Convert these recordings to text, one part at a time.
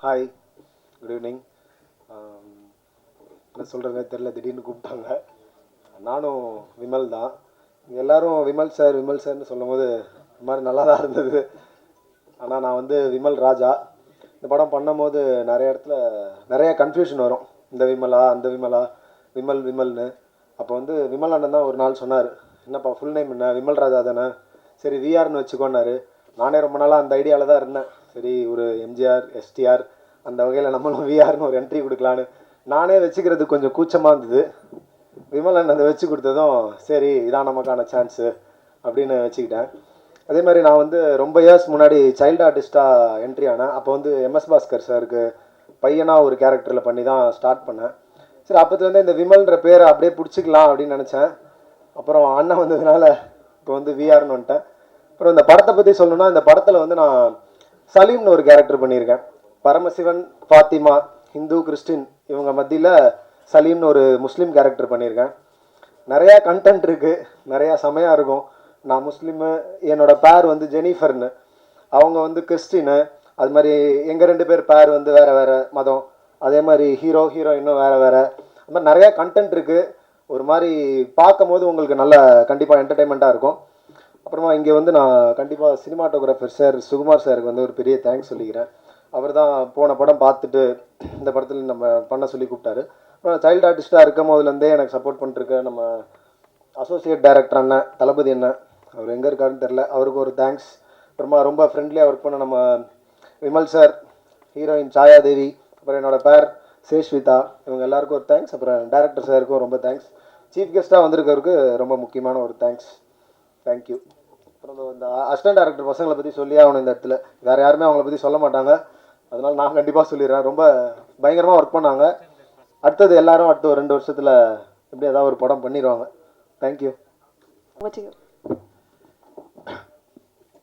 Hi, good evening. என்ன சொல்கிறதுனே தெரில, திடீர்னு கூப்பிட்டாங்க. நானும் விமல் தான். எல்லோரும் விமல் சார் விமல் சார்னு சொல்லும் போது இந்த மாதிரி நல்லா தான் இருந்தது. ஆனால் நான் வந்து விமல் ராஜா. இந்த படம் பண்ணும்போது நிறைய இடத்துல நிறைய கன்ஃபியூஷன் வரும். இந்த விமலா அந்த விமலா, விமல் விமல்னு. அப்போ வந்து விமல் அண்ணன் தான் ஒரு நாள் சொன்னார், என்னப்பா ஃபுல் நேம் என்ன, விமல் ராஜா தானே, சரி விஆர்னு வச்சுக்கோன்னாரு. நானே ரொம்ப நாளாக அந்த ஐடியாவில் தான் இருந்தேன். சரி ஒரு எம்ஜிஆர் எஸ்டிஆர் அந்த வகையில் நம்மளும் விஆர்னு ஒரு என்ட்ரி கொடுக்கலான்னு நானே வச்சுக்கிறது கொஞ்சம் கூச்சமாக இருந்தது. விமலன் அதை வச்சு கொடுத்ததும் சரி இதான் நமக்கான சான்ஸு அப்படின்னு வச்சுக்கிட்டேன். அதே மாதிரி நான் வந்து ரொம்ப இயர்ஸ் முன்னாடி சைல்டு ஆர்டிஸ்ட்டாக என்ட்ரி ஆனேன். அப்போ வந்து எம்எஸ் பாஸ்கர் சாருக்கு பையனாக ஒரு கேரக்டரில் பண்ணி தான் ஸ்டார்ட் பண்ணேன். சரி அப்போத்துலேருந்து இந்த விமல்ன்ற பேரை அப்படியே பிடிச்சிக்கலாம் அப்படின்னு நினச்சேன். அப்புறம் அண்ணன் வந்ததுனால இப்போ வந்து விஆர்னு வந்துட்டேன். அப்புறம் இந்த படத்தை பற்றி சொல்லணும்னா, இந்த படத்தில் வந்து நான் சலீம்னு ஒரு கேரக்டர் பண்ணியிருக்கேன். பரமசிவன், ஃபாத்திமா, ஹிந்து, கிறிஸ்டின் இவங்க மத்தியில் சலீம்னு ஒரு முஸ்லீம் கேரக்டர் பண்ணியிருக்கேன். நிறையா கண்டென்ட் இருக்குது, நிறையா செமையாக இருக்கும். நான் முஸ்லீமு, என்னோடய பேர் வந்து ஜெனிஃபர்னு, அவங்க வந்து கிறிஸ்டின்னு. அது மாதிரி எங்கள் 2 பேர் பேர் வந்து வேறு வேறு மதம். அதே மாதிரி ஹீரோ ஹீரோயினும் வேறு வேறு. அது மாதிரி நிறையா கண்டென்ட் இருக்குது. ஒரு மாதிரி பார்க்கும் போது உங்களுக்கு நல்ல கண்டிப்பாக என்டர்டெயின்மெண்ட்டாக இருக்கும். அப்புறமா இங்கே வந்து நான் கண்டிப்பாக சினிமாட்டோகிராஃபர் சார் சுகுமார் சாருக்கு வந்து ஒரு பெரிய தேங்க்ஸ் சொல்லிக்கிறேன். அவர் தான் போன படம் பார்த்துட்டு இந்த படத்தில் நம்ம பண்ண சொல்லி கூப்பிட்டாரு. அப்புறம் சைல்டு ஆர்டிஸ்ட்டாக இருக்கும் போதுலேருந்தே எனக்கு சப்போர்ட் பண்ணிட்டுருக்க நம்ம அசோசியேட் டைரக்டர் அண்ணன் தளபதி அண்ணன், அவர் எங்கே இருக்காருன்னு தெரில, அவருக்கு ஒரு தேங்க்ஸ். அப்புறமா ரொம்ப ஃப்ரெண்ட்லியாக ஒர்க் பண்ண நம்ம விமல் சார், ஹீரோயின் சாயாதேவி, அப்புறம் என்னோடய பேர் சேஷ்விதா, இவங்க எல்லாருக்கும் ஒரு தேங்க்ஸ். அப்புறம் டைரக்டர் சாருக்கும் ரொம்ப தேங்க்ஸ். சீஃப் கெஸ்ட்டாக வந்திருக்கவருக்கு ரொம்ப முக்கியமான ஒரு தேங்க்ஸ். தேங்க்யூ. அப்புறம் இந்த அசிஸ்டன்ட் டைரக்டர் பசங்களை பற்றி சொல்லி ஆகணும் இந்த இடத்துல. வேறு யாருமே அவங்கள பற்றி சொல்ல மாட்டாங்க, அதனால் நான் கண்டிப்பாக சொல்லிடுறேன். ரொம்ப பயங்கரமாக ஒர்க் பண்ணாங்க. அடுத்தது எல்லாரும் அடுத்த ஒரு 2 வருஷத்தில் எப்படி ஏதாவது ஒரு படம் பண்ணிடுவாங்க. தேங்க்யூ.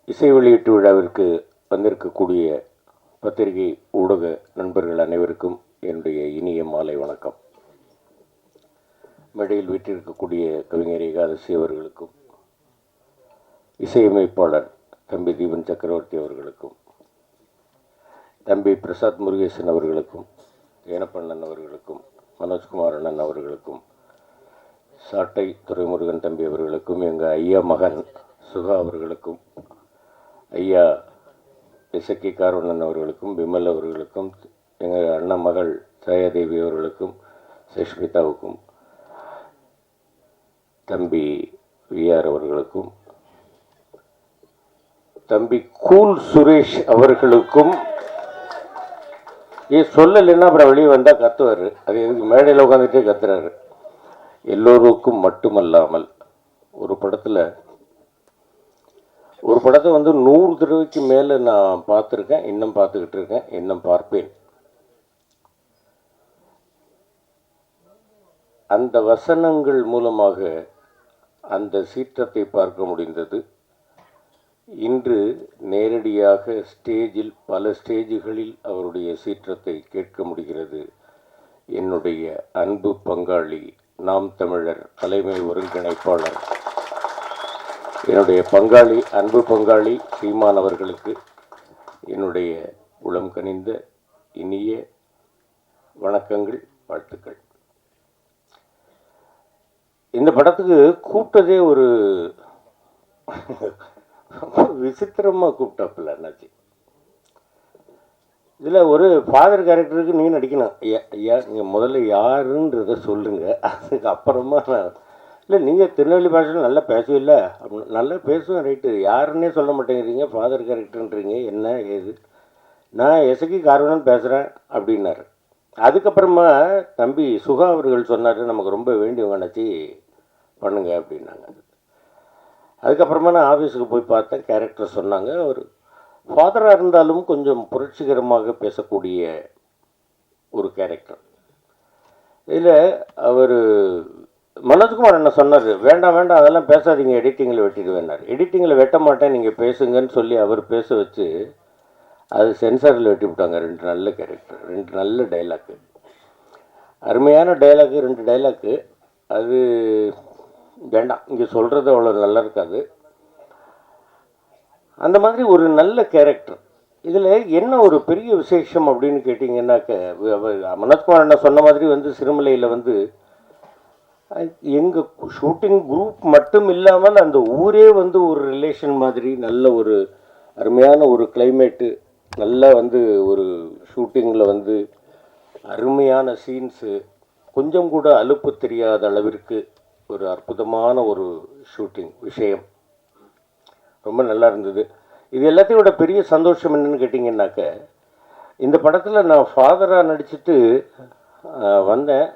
இசை வெளியீட்டு விழாவிற்கு வந்திருக்கக்கூடிய பத்திரிகை ஊடக நண்பர்கள் அனைவருக்கும் என்னுடைய இனிய மாலை வணக்கம். மேடையில் வீட்டிருக்கக்கூடிய கவிஞர் ஏகாதசி அவர்களுக்கும், இசையமைப்பாளர் தம்பி தீபன் சக்கரவர்த்தி அவர்களுக்கும், தம்பி பிரசாத் முருகேசன் அவர்களுக்கும், ஏனப்பண்ணன் அவர்களுக்கும், மனோஜ்குமார் அண்ணன் அவர்களுக்கும், சாட்டை துரைமுருகன் தம்பி அவர்களுக்கும், எங்கள் ஐயா மகன் சுகா அவர்களுக்கும், ஐயா இசக்கி கார்வண்ணன் அவர்களுக்கும், விமல் அவர்களுக்கும், எங்கள் அண்ணன் மகள் சாயாதேவி அவர்களுக்கும், சேஷ்மிதாவுக்கும், தம்பி விஆர் அவர்களுக்கும், தம்பி கூல் சுரேஷ் அவர்களுக்கும், சொல்லலைன்னா அப்புறம் வெளியே வந்தால் கத்துவார், அது எதுக்கு மேடையில் உட்காந்துட்டே கத்துறாரு. எல்லோருக்கும் மட்டுமல்லாமல் ஒரு படத்தை வந்து 100 தடவைக்கு மேலே நான் பார்த்துருக்கேன், இன்னும் பார்த்துக்கிட்டு இருக்கேன், இன்னும் பார்ப்பேன். அந்த வசனங்கள் மூலமாக அந்த சீற்றத்தை பார்க்க முடிந்தது. இன்று நேரடியாக ஸ்டேஜில் பல ஸ்டேஜுகளில் அவருடைய சீற்றத்தை கேட்க முடிகிறது. என்னுடைய அன்பு பங்காளி, நாம் தமிழர் தலைமை ஒருங்கிணைப்பாளர், என்னுடைய பங்காளி, அன்பு பங்காளி சீமான் அவர்களுக்கு என்னுடைய உளம் கனிந்த இனிய வணக்கங்கள், வாழ்த்துக்கள். இந்த படத்துக்கு கூப்பிட்டதே ஒரு விசித்திரமாக கூப்பிட்டாப்புல என்னாச்சு. இதில் ஒரு ஃபாதர் கேரக்டருக்கு நீங்கள் நடிக்கணும். ஐயா நீங்கள் முதல்ல யாருன்றதை சொல்லுங்கள், அதுக்கு அப்புறமா நான் இல்லை நீங்கள் திருநெல்வேலி பாஷையில் நல்லா பேசவில்லை அப்படின்னு. நல்லா பேசுவேன், ரைட்டு, யாருன்னே சொல்ல மாட்டேங்கிறீங்க, ஃபாதர் கேரக்டர்ன்றீங்க, என்ன ஏது, நான் எசக்கி கார்வனன் பேசுகிறேன் அப்படின்னாரு. அதுக்கப்புறமா தம்பி சுகா அவர்கள் சொன்னார், நமக்கு ரொம்ப வேண்டியவங்க நினச்சி பண்ணுங்க அப்படின்னாங்க. அதுக்கப்புறமா நான் ஆஃபீஸுக்கு போய் பார்த்தேன், கேரக்டர் சொன்னாங்க. அவர் ஃபாதராக இருந்தாலும் கொஞ்சம் புரட்சிகரமாக பேசக்கூடிய ஒரு கேரக்டர். இதில் அவர் மனோஜ்குமார் என்ன சொன்னார், வேண்டாம் வேண்டாம் அதெல்லாம் பேசாதீங்க, எடிட்டிங்கில் வெட்டிடுவேன்னார். எடிட்டிங்கில் வெட்ட மாட்டேன், நீங்கள் பேசுங்கன்னு சொல்லி அவர் பேச வச்சு அது சென்சாரில் வெட்டி விட்டாங்க. 2 நல்ல கேரக்டர், 2 நல்ல டைலாக்கு, அருமையான டைலாக்கு, 2 டைலாக்கு. அது வேண்டாம், இங்கே சொல்கிறது அவ்வளோ நல்லா இருக்காது. அந்த மாதிரி ஒரு நல்ல கேரக்டர், இதில் என்ன ஒரு பெரிய விசேஷம் அப்படின்னு கேட்டிங்கன்னாக்க, மனோஜ்குமார் அண்ணா சொன்ன மாதிரி வந்து சிறுமலையில் வந்து எங்கள் ஷூட்டிங் குரூப் மட்டும் இல்லாமல் அந்த ஊரே வந்து ஒரு ரிலேஷன் மாதிரி நல்ல ஒரு அருமையான ஒரு கிளைமேட்டு, நல்லா வந்து ஒரு ஷூட்டிங்கில் வந்து அருமையான சீன்ஸு, கொஞ்சம் கூட அலுப்பு தெரியாத அளவிற்கு ஒரு அற்புதமான ஒரு ஷூட்டிங் விஷயம் ரொம்ப நல்லா இருந்தது. இது எல்லாத்தையும் விட பெரிய சந்தோஷம் என்னன்னு கேட்டிங்கன்னாக்க, இந்த படத்தில் நான் ஃபாதராக நடிச்சுட்டு வந்தேன்.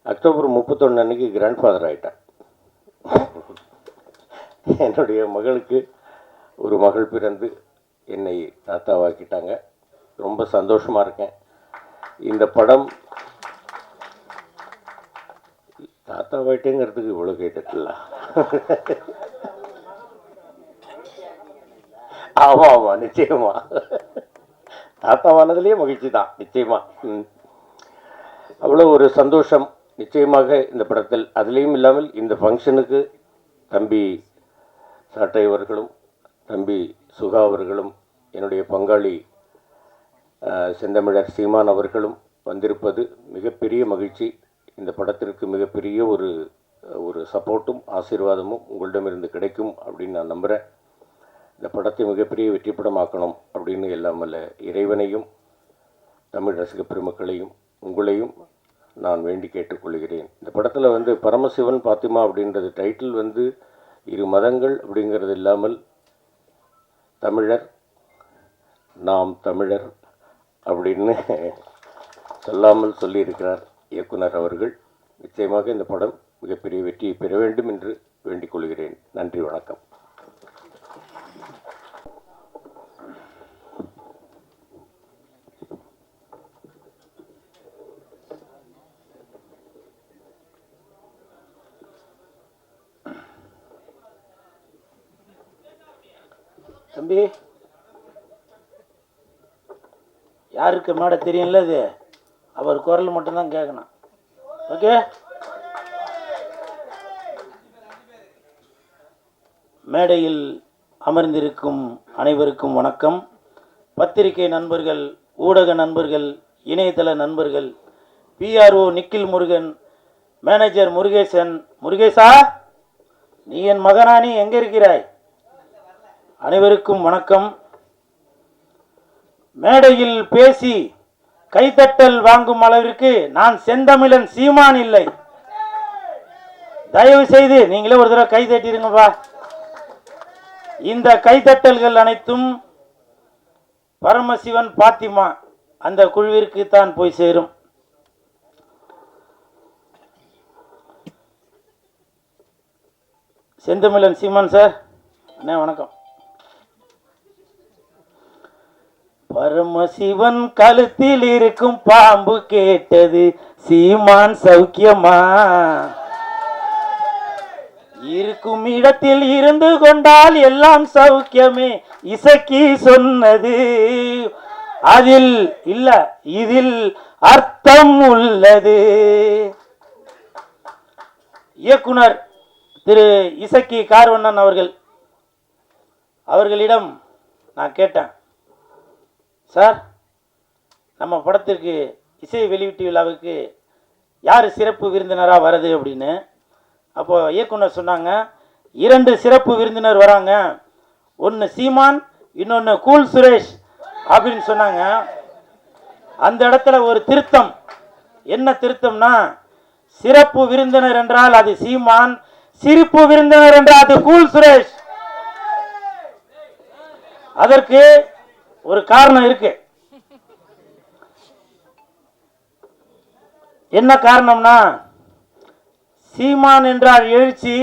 அக்டோபர் 31 அன்னைக்கு கிராண்ட் ஃபாதர் ஆகிட்டேன். என்னுடைய மகளுக்கு ஒரு மகள் பிறந்து என்னை தாத்தாவாக்கிட்டாங்க. ரொம்ப சந்தோஷமாக இருக்கேன். இந்த படம் தாத்தாவாயிட்டேங்கிறதுக்கு இவ்வளோ கேட்டுல. ஆமாம் ஆமாம், நிச்சயமா தாத்தாவானதுலேயே மகிழ்ச்சி தான், நிச்சயமா. அவ்வளோ ஒரு சந்தோஷம் நிச்சயமாக இந்த படத்தில். அதுலேயும் இல்லாமல் இந்த ஃபங்க்ஷனுக்கு தம்பி சாட்டை அவர்களும் தம்பி சுகா அவர்களும் என்னுடைய பங்காளி செந்தமிழர் சீமான் அவர்களும் வந்திருப்பது மிகப்பெரிய மகிழ்ச்சி. இந்த படத்திற்கு மிகப்பெரிய ஒரு சப்போர்ட்டும் ஆசீர்வாதமும் உங்களிடமிருந்து கிடைக்கும் அப்படின்னு நான் நம்புகிறேன். இந்த படத்தை மிகப்பெரிய வெற்றி படமாக்கணும் அப்படின்னு எல்லாம் வல்ல இறைவனையும் தமிழ் ரசிக பெருமக்களையும் உங்களையும் நான் வேண்டி கேட்டுக்கொள்கிறேன். இந்த படத்தில் வந்து பரமசிவன் பாத்திமா அப்படின்றது டைட்டில் வந்து இரு மதங்கள் அப்படிங்கிறது இல்லாமல் தமிழர் நாம் தமிழர் அப்படின்னு சொல்லாமல் சொல்லியிருக்கிறார் இயக்குனர் அவர்கள். நிச்சயமாக இந்த படம் மிகப்பெரிய வெற்றியை பெற வேண்டும் என்று வேண்டிக் கொள்கிறேன். நன்றி, வணக்கம். தம்பி, யாருக்கு மேடை தெரியும்ல, இது அவர் குரல் மட்டும்தான் கேட்கணும். ஓகே, மேடையில் அமர்ந்திருக்கும் அனைவருக்கும் வணக்கம். பத்திரிகை நண்பர்கள், ஊடக நண்பர்கள், இணையதள நண்பர்கள், பிஆர்ஓ நிக்கில் முருகன், மேனேஜர் முருகேசன். முருகேசா, நீ என் மகனானி, எங்கே இருக்கிறாய்? அனைவருக்கும் வணக்கம். மேடையில் பேசி கைத்தட்டல் வாங்கும் அளவிற்கு நான் செந்தமிழன் சீமான் இல்லை. தயவு செய்து நீங்களே ஒரு தடவை கை தட்டிடுங்கப்பா. இந்த கைத்தட்டல்கள் அனைத்தும் பரமசிவன் பாத்திமா அந்த குழுவிற்கு தான் போய் சேரும். செந்தமிழன் சீமான் சார், அண்ணே வணக்கம். பரமசிவன் கழுத்தில் இருக்கும் பாம்பு கேட்டது, சீமான் சௌக்கியமா? இருக்கும் இடத்தில் இருந்து கொண்டால் எல்லாம் சௌக்கியமே, இசக்கி சொன்னது. அதில் இல்ல, இதில் அர்த்தம் உள்ளது. இயக்குனர் திரு இசக்கி கார்வண்ணன் அவர்களிடம் நான் கேட்டேன், சார் நம்ம படத்திற்கு இசை வெளியீட்டு விழாவுக்கு யார் சிறப்பு விருந்தினராக வருது அப்படின்னு. அப்போ இயக்குனர் சொன்னாங்க, 2 சிறப்பு விருந்தினர் வராங்க, ஒன்று சீமான், இன்னொன்று கூல் சுரேஷ் அப்படின்னு சொன்னாங்க. அந்த இடத்துல ஒரு திருத்தம். என்ன திருத்தம்னா, சிறப்பு விருந்தினர் என்றால் அது சீமான், சிரிப்பு விருந்தினர் என்றால் அது கூல் சுரேஷ். அதற்கு ஒரு காரணம் இருக்கு. என்ன காரணம்னா, சீமான் என்றால் எழுச்சி,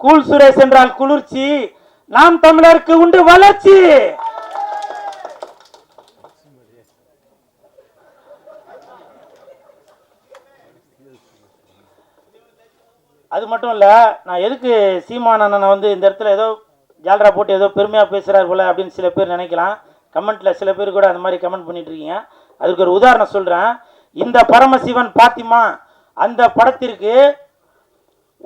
கூல் சுரேஷ் என்றால் குளிர்ச்சி, நாம் தமிழருக்கு உண்டு வளர்ச்சி. அது மட்டும் இல்ல, நான் எதுக்கு சீமான் அண்ணனை வந்து இந்த இடத்துல ஏதோ ஜால்ரா போட்டு ஏதோ பெருமையா பேசுறாரு போல அப்படின்னு சில பேர் நினைக்கலாம். கமெண்ட்ல சில பேர் கூட அந்த மாதிரி கமெண்ட் பண்ணிட்டு இருக்கீங்க. அதுக்கு ஒரு உதாரணம் சொல்றேன். இந்த பரமசிவன் பாத்திமா அந்த படத்திற்கு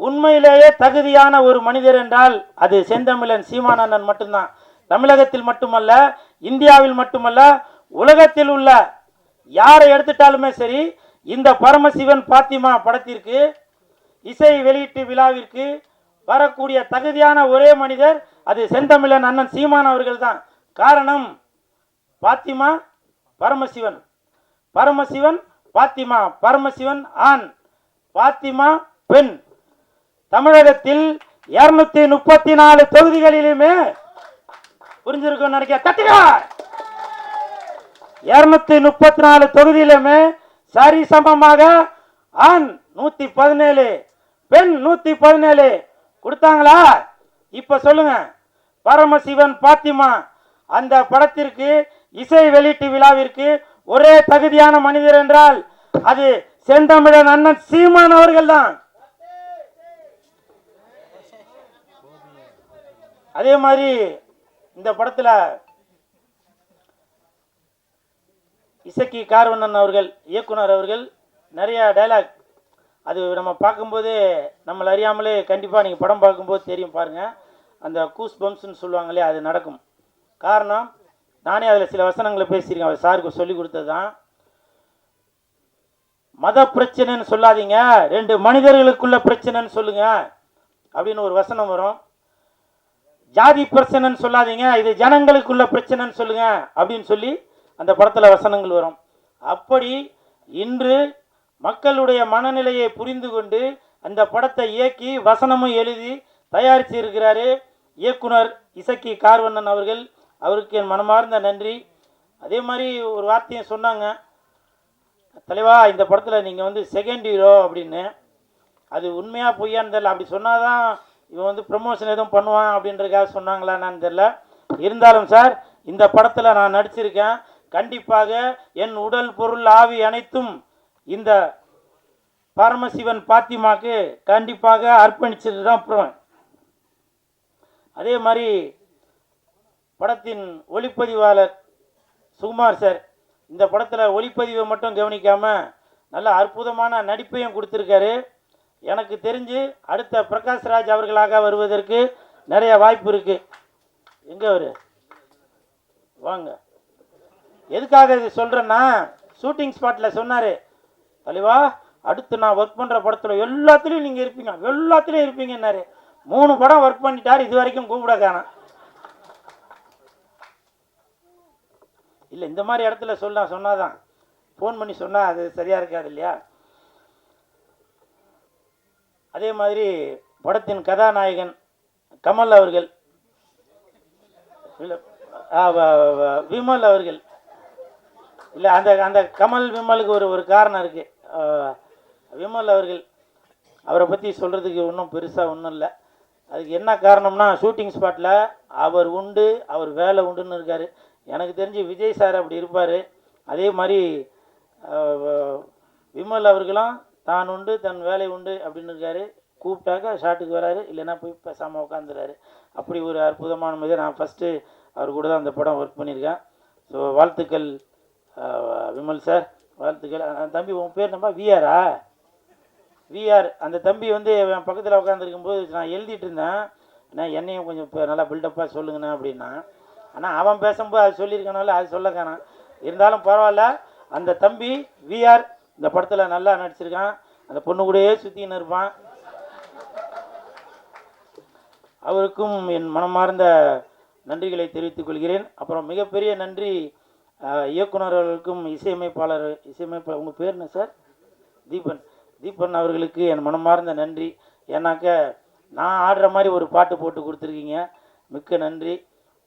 உண்மையிலேயே தகுதியான ஒரு மனிதர் என்றால் அது செந்தமிழன் சீமானந்தன் மட்டும்தான். தமிழகத்தில் மட்டுமல்ல, இந்தியாவில் மட்டுமல்ல, உலகத்தில் உள்ள யாரை எடுத்துட்டாலுமே சரி, இந்த பரமசிவன் பாத்திமா படத்திற்கு இசை வெளியீட்டு விழாவிற்கு வரக்கூடிய தகுதியான ஒரே மனிதர் அது செந்தமிழன் அண்ணன் சீமான் அவர்கள் தான். காரணம், பாத்திமா பரமசிவன், பரமசிவன் பாத்திமா, பரமசிவன் ஆண், பாத்திமா பெண். தமிழகத்தில் 234 தொகுதிகளிலுமே புரிஞ்சிருக்கும் நினைக்க கட்டுங்க. 234 தொகுதியிலுமே சரிசமமாக ஆண் 117, பெண் 117 கொடுத்தாங்களா? இப்ப சொல்லுங்க, பரமசிவன் பாத்திமா அந்த படத்திற்கு இசை வெளியீட்டு விழாவிற்கு ஒரே தகுதியான மனிதர் என்றால் அது செந்தமிழன் அண்ணன் சீமான் அவர்கள் தான். அதே மாதிரி இந்த படத்துல இசக்கி கார்வண்ணன் அவர்கள், இயக்குனர் அவர்கள் நிறைய டைலாக் அது நம்ம பார்க்கும்போது நம்மளை அறியாமலே கண்டிப்பாக நீங்கள் படம் பார்க்கும்போது தெரியும் பாருங்கள், அந்த கூஸ் பம்ப்ஸ்ன்னு சொல்லுவாங்களே அது நடக்கும். காரணம், நானே அதில் சில வசனங்களை பேசியிருக்கேன், அவர் சாருக்கு சொல்லி கொடுத்தது தான். மத பிரச்சனைன்னு சொல்லாதீங்க, 2 மனிதர்களுக்குள்ள பிரச்சனைன்னு சொல்லுங்க அப்படின்னு ஒரு வசனம் வரும். ஜாதி பிரச்சனைன்னு சொல்லாதீங்க, இது ஜனங்களுக்குள்ள பிரச்சனைன்னு சொல்லுங்க அப்படின்னு சொல்லி அந்த படத்தில் வசனங்கள் வரும். அப்படி இன்று மக்களுடைய மனநிலையை புரிந்து கொண்டு அந்த படத்தை இயக்கி வசனமும் எழுதி தயாரித்து இருக்கிறாரு இயக்குனர் இசக்கி கார்வண்ணன் அவர்கள். அவருக்கு என் மனமார்ந்த நன்றி. அதே மாதிரி ஒரு வார்த்தையும் சொன்னாங்க, தலைவா இந்த படத்தில் நீங்கள் வந்து செகண்ட் ஹீரோ அப்படின்னு. அது உண்மையாக பொய்யான்னு தெரியல. அப்படி சொன்னாதான் இவன் வந்து ப்ரமோஷன் எதுவும் பண்ணுவான் அப்படின்றதுக்காக சொன்னாங்களான்னு தெரியல. இருந்தாலும் சார், இந்த படத்தில் நான் நடிச்சிருக்கேன். கண்டிப்பாக என் உடல் பொருள் ஆவி அனைத்தும் இந்த பரமசிவன் பாத்திமாக்கு கண்டிப்பாக அர்ப்பணிச்சுட்டு தான் போவேன். அதே மாதிரி படத்தின் ஒளிப்பதிவாளர் சுகுமார் சார் இந்த படத்தில் ஒளிப்பதிவை மட்டும் கவனிக்காமல் நல்ல அற்புதமான நடிப்பையும் கொடுத்துருக்காரு. எனக்கு தெரிஞ்சு அடுத்த பிரகாஷ்ராஜ் அவர்களாக வருவதற்கு நிறைய வாய்ப்பு இருக்குது. எங்கே அவர் வாங்க. எதுக்காக இது சொல்கிறேன்னா, ஷூட்டிங் ஸ்பாட்டில் சொன்னார், தலைவா அடுத்து நான் ஒர்க் பண்ணுற படத்தில் எல்லாத்துலேயும் நீங்கள் இருப்பீங்க, எல்லாத்துலேயும் இருப்பீங்கன்னாரு. 3 படம் ஒர்க் பண்ணிட்டார், இது வரைக்கும் கூப்பிட காணோம். இல்லை, இந்த மாதிரி இடத்துல சொன்னாதான், ஃபோன் பண்ணி சொன்னால் அது சரியாக இருக்காது இல்லையா? அதே மாதிரி படத்தின் கதாநாயகன் கமல் அவர்கள், விமல் அவர்கள். இல்லை, அந்த கமல் விமலுக்கு ஒரு காரணம் இருக்குது. விமல் அவர்கள், அவரை பற்றி சொல்கிறதுக்கு ஒன்றும் பெருசாக ஒன்றும் இல்லை. அதுக்கு என்ன காரணம்னா, ஷூட்டிங் ஸ்பாட்டில் அவர் உண்டு, அவர் வேலை உண்டுன்னு இருக்கார். எனக்கு தெரிஞ்சு விஜய் சார் அப்படி இருப்பார். அதே மாதிரி விமல் அவர்களும் தான் உண்டு தன் வேலை உண்டு அப்படின்னு இருக்காரு. கூப்பிட்டாக்க ஷாட்டுக்கு வராரு, இல்லைன்னா போய் பேசாமல் உட்காந்துறாரு. அப்படி ஒரு அற்புதமான மாதிரி நான் ஃபஸ்ட்டு அவர் கூட தான் அந்த படம் ஒர்க் பண்ணியிருக்கேன். ஸோ வாழ்த்துக்கள் விமல் சார், வாழ்த்துக்கள். தம்பி உன் பேர் நம்ம விஆரா? விஆர். அந்த தம்பி வந்து என் பக்கத்தில் உட்காந்துருக்கும்போது நான் எழுதிட்டு இருந்தேன், நான் என்னையும் கொஞ்சம் இப்போ நல்லா பில்டப்பாக சொல்லுங்கண்ணா அப்படின்னா. ஆனால் அவன் பேசும்போது அது சொல்லியிருக்கனால அது சொல்ல காணாம். இருந்தாலும் பரவாயில்ல, அந்த தம்பி விஆர் இந்த படத்தில் நல்லா நடிச்சிருக்கான். அந்த பொண்ணு கூடயே சுற்றின்னு இருப்பான். அவருக்கும் என் மனமார்ந்த நன்றிகளை தெரிவித்துக் கொள்கிறேன். அப்புறம் மிகப்பெரிய நன்றி இயக்குநர்களுக்கும் இசையமைப்பாளர் உங்கள் பேர் என்ன சார்? தீபன் அவர்களுக்கு என் மனமார்ந்த நன்றி. ஏன்னாக்க நான் ஆடுற மாதிரி ஒரு பாட்டு போட்டு கொடுத்துருக்கீங்க, மிக்க நன்றி.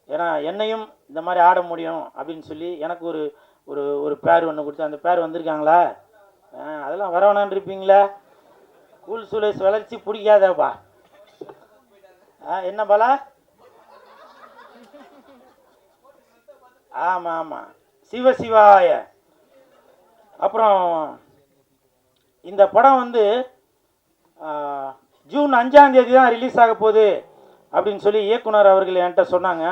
ஏன்னா என்னையும் இந்த மாதிரி ஆட முடியும் அப்படின்னு சொல்லி எனக்கு ஒரு ஒரு ஒரு பேர் ஒன்று கொடுத்து, அந்த பேர் வந்திருக்காங்களா? அதெல்லாம் வரவேணான்னு இருப்பீங்களா? கூல் சுலேஷ் வளர்ச்சி பிடிக்காதப்பா. என்ன பாலா? ஆமாம் ஆமாம், சிவசிவாய. அப்புறம் இந்த படம் வந்து ஜூன் 5ஆம் தேதி தான் ரிலீஸ் ஆக போகுது அப்படின்னு சொல்லி இயக்குனர் அவர்கள் என்கிட்ட சொன்னாங்க.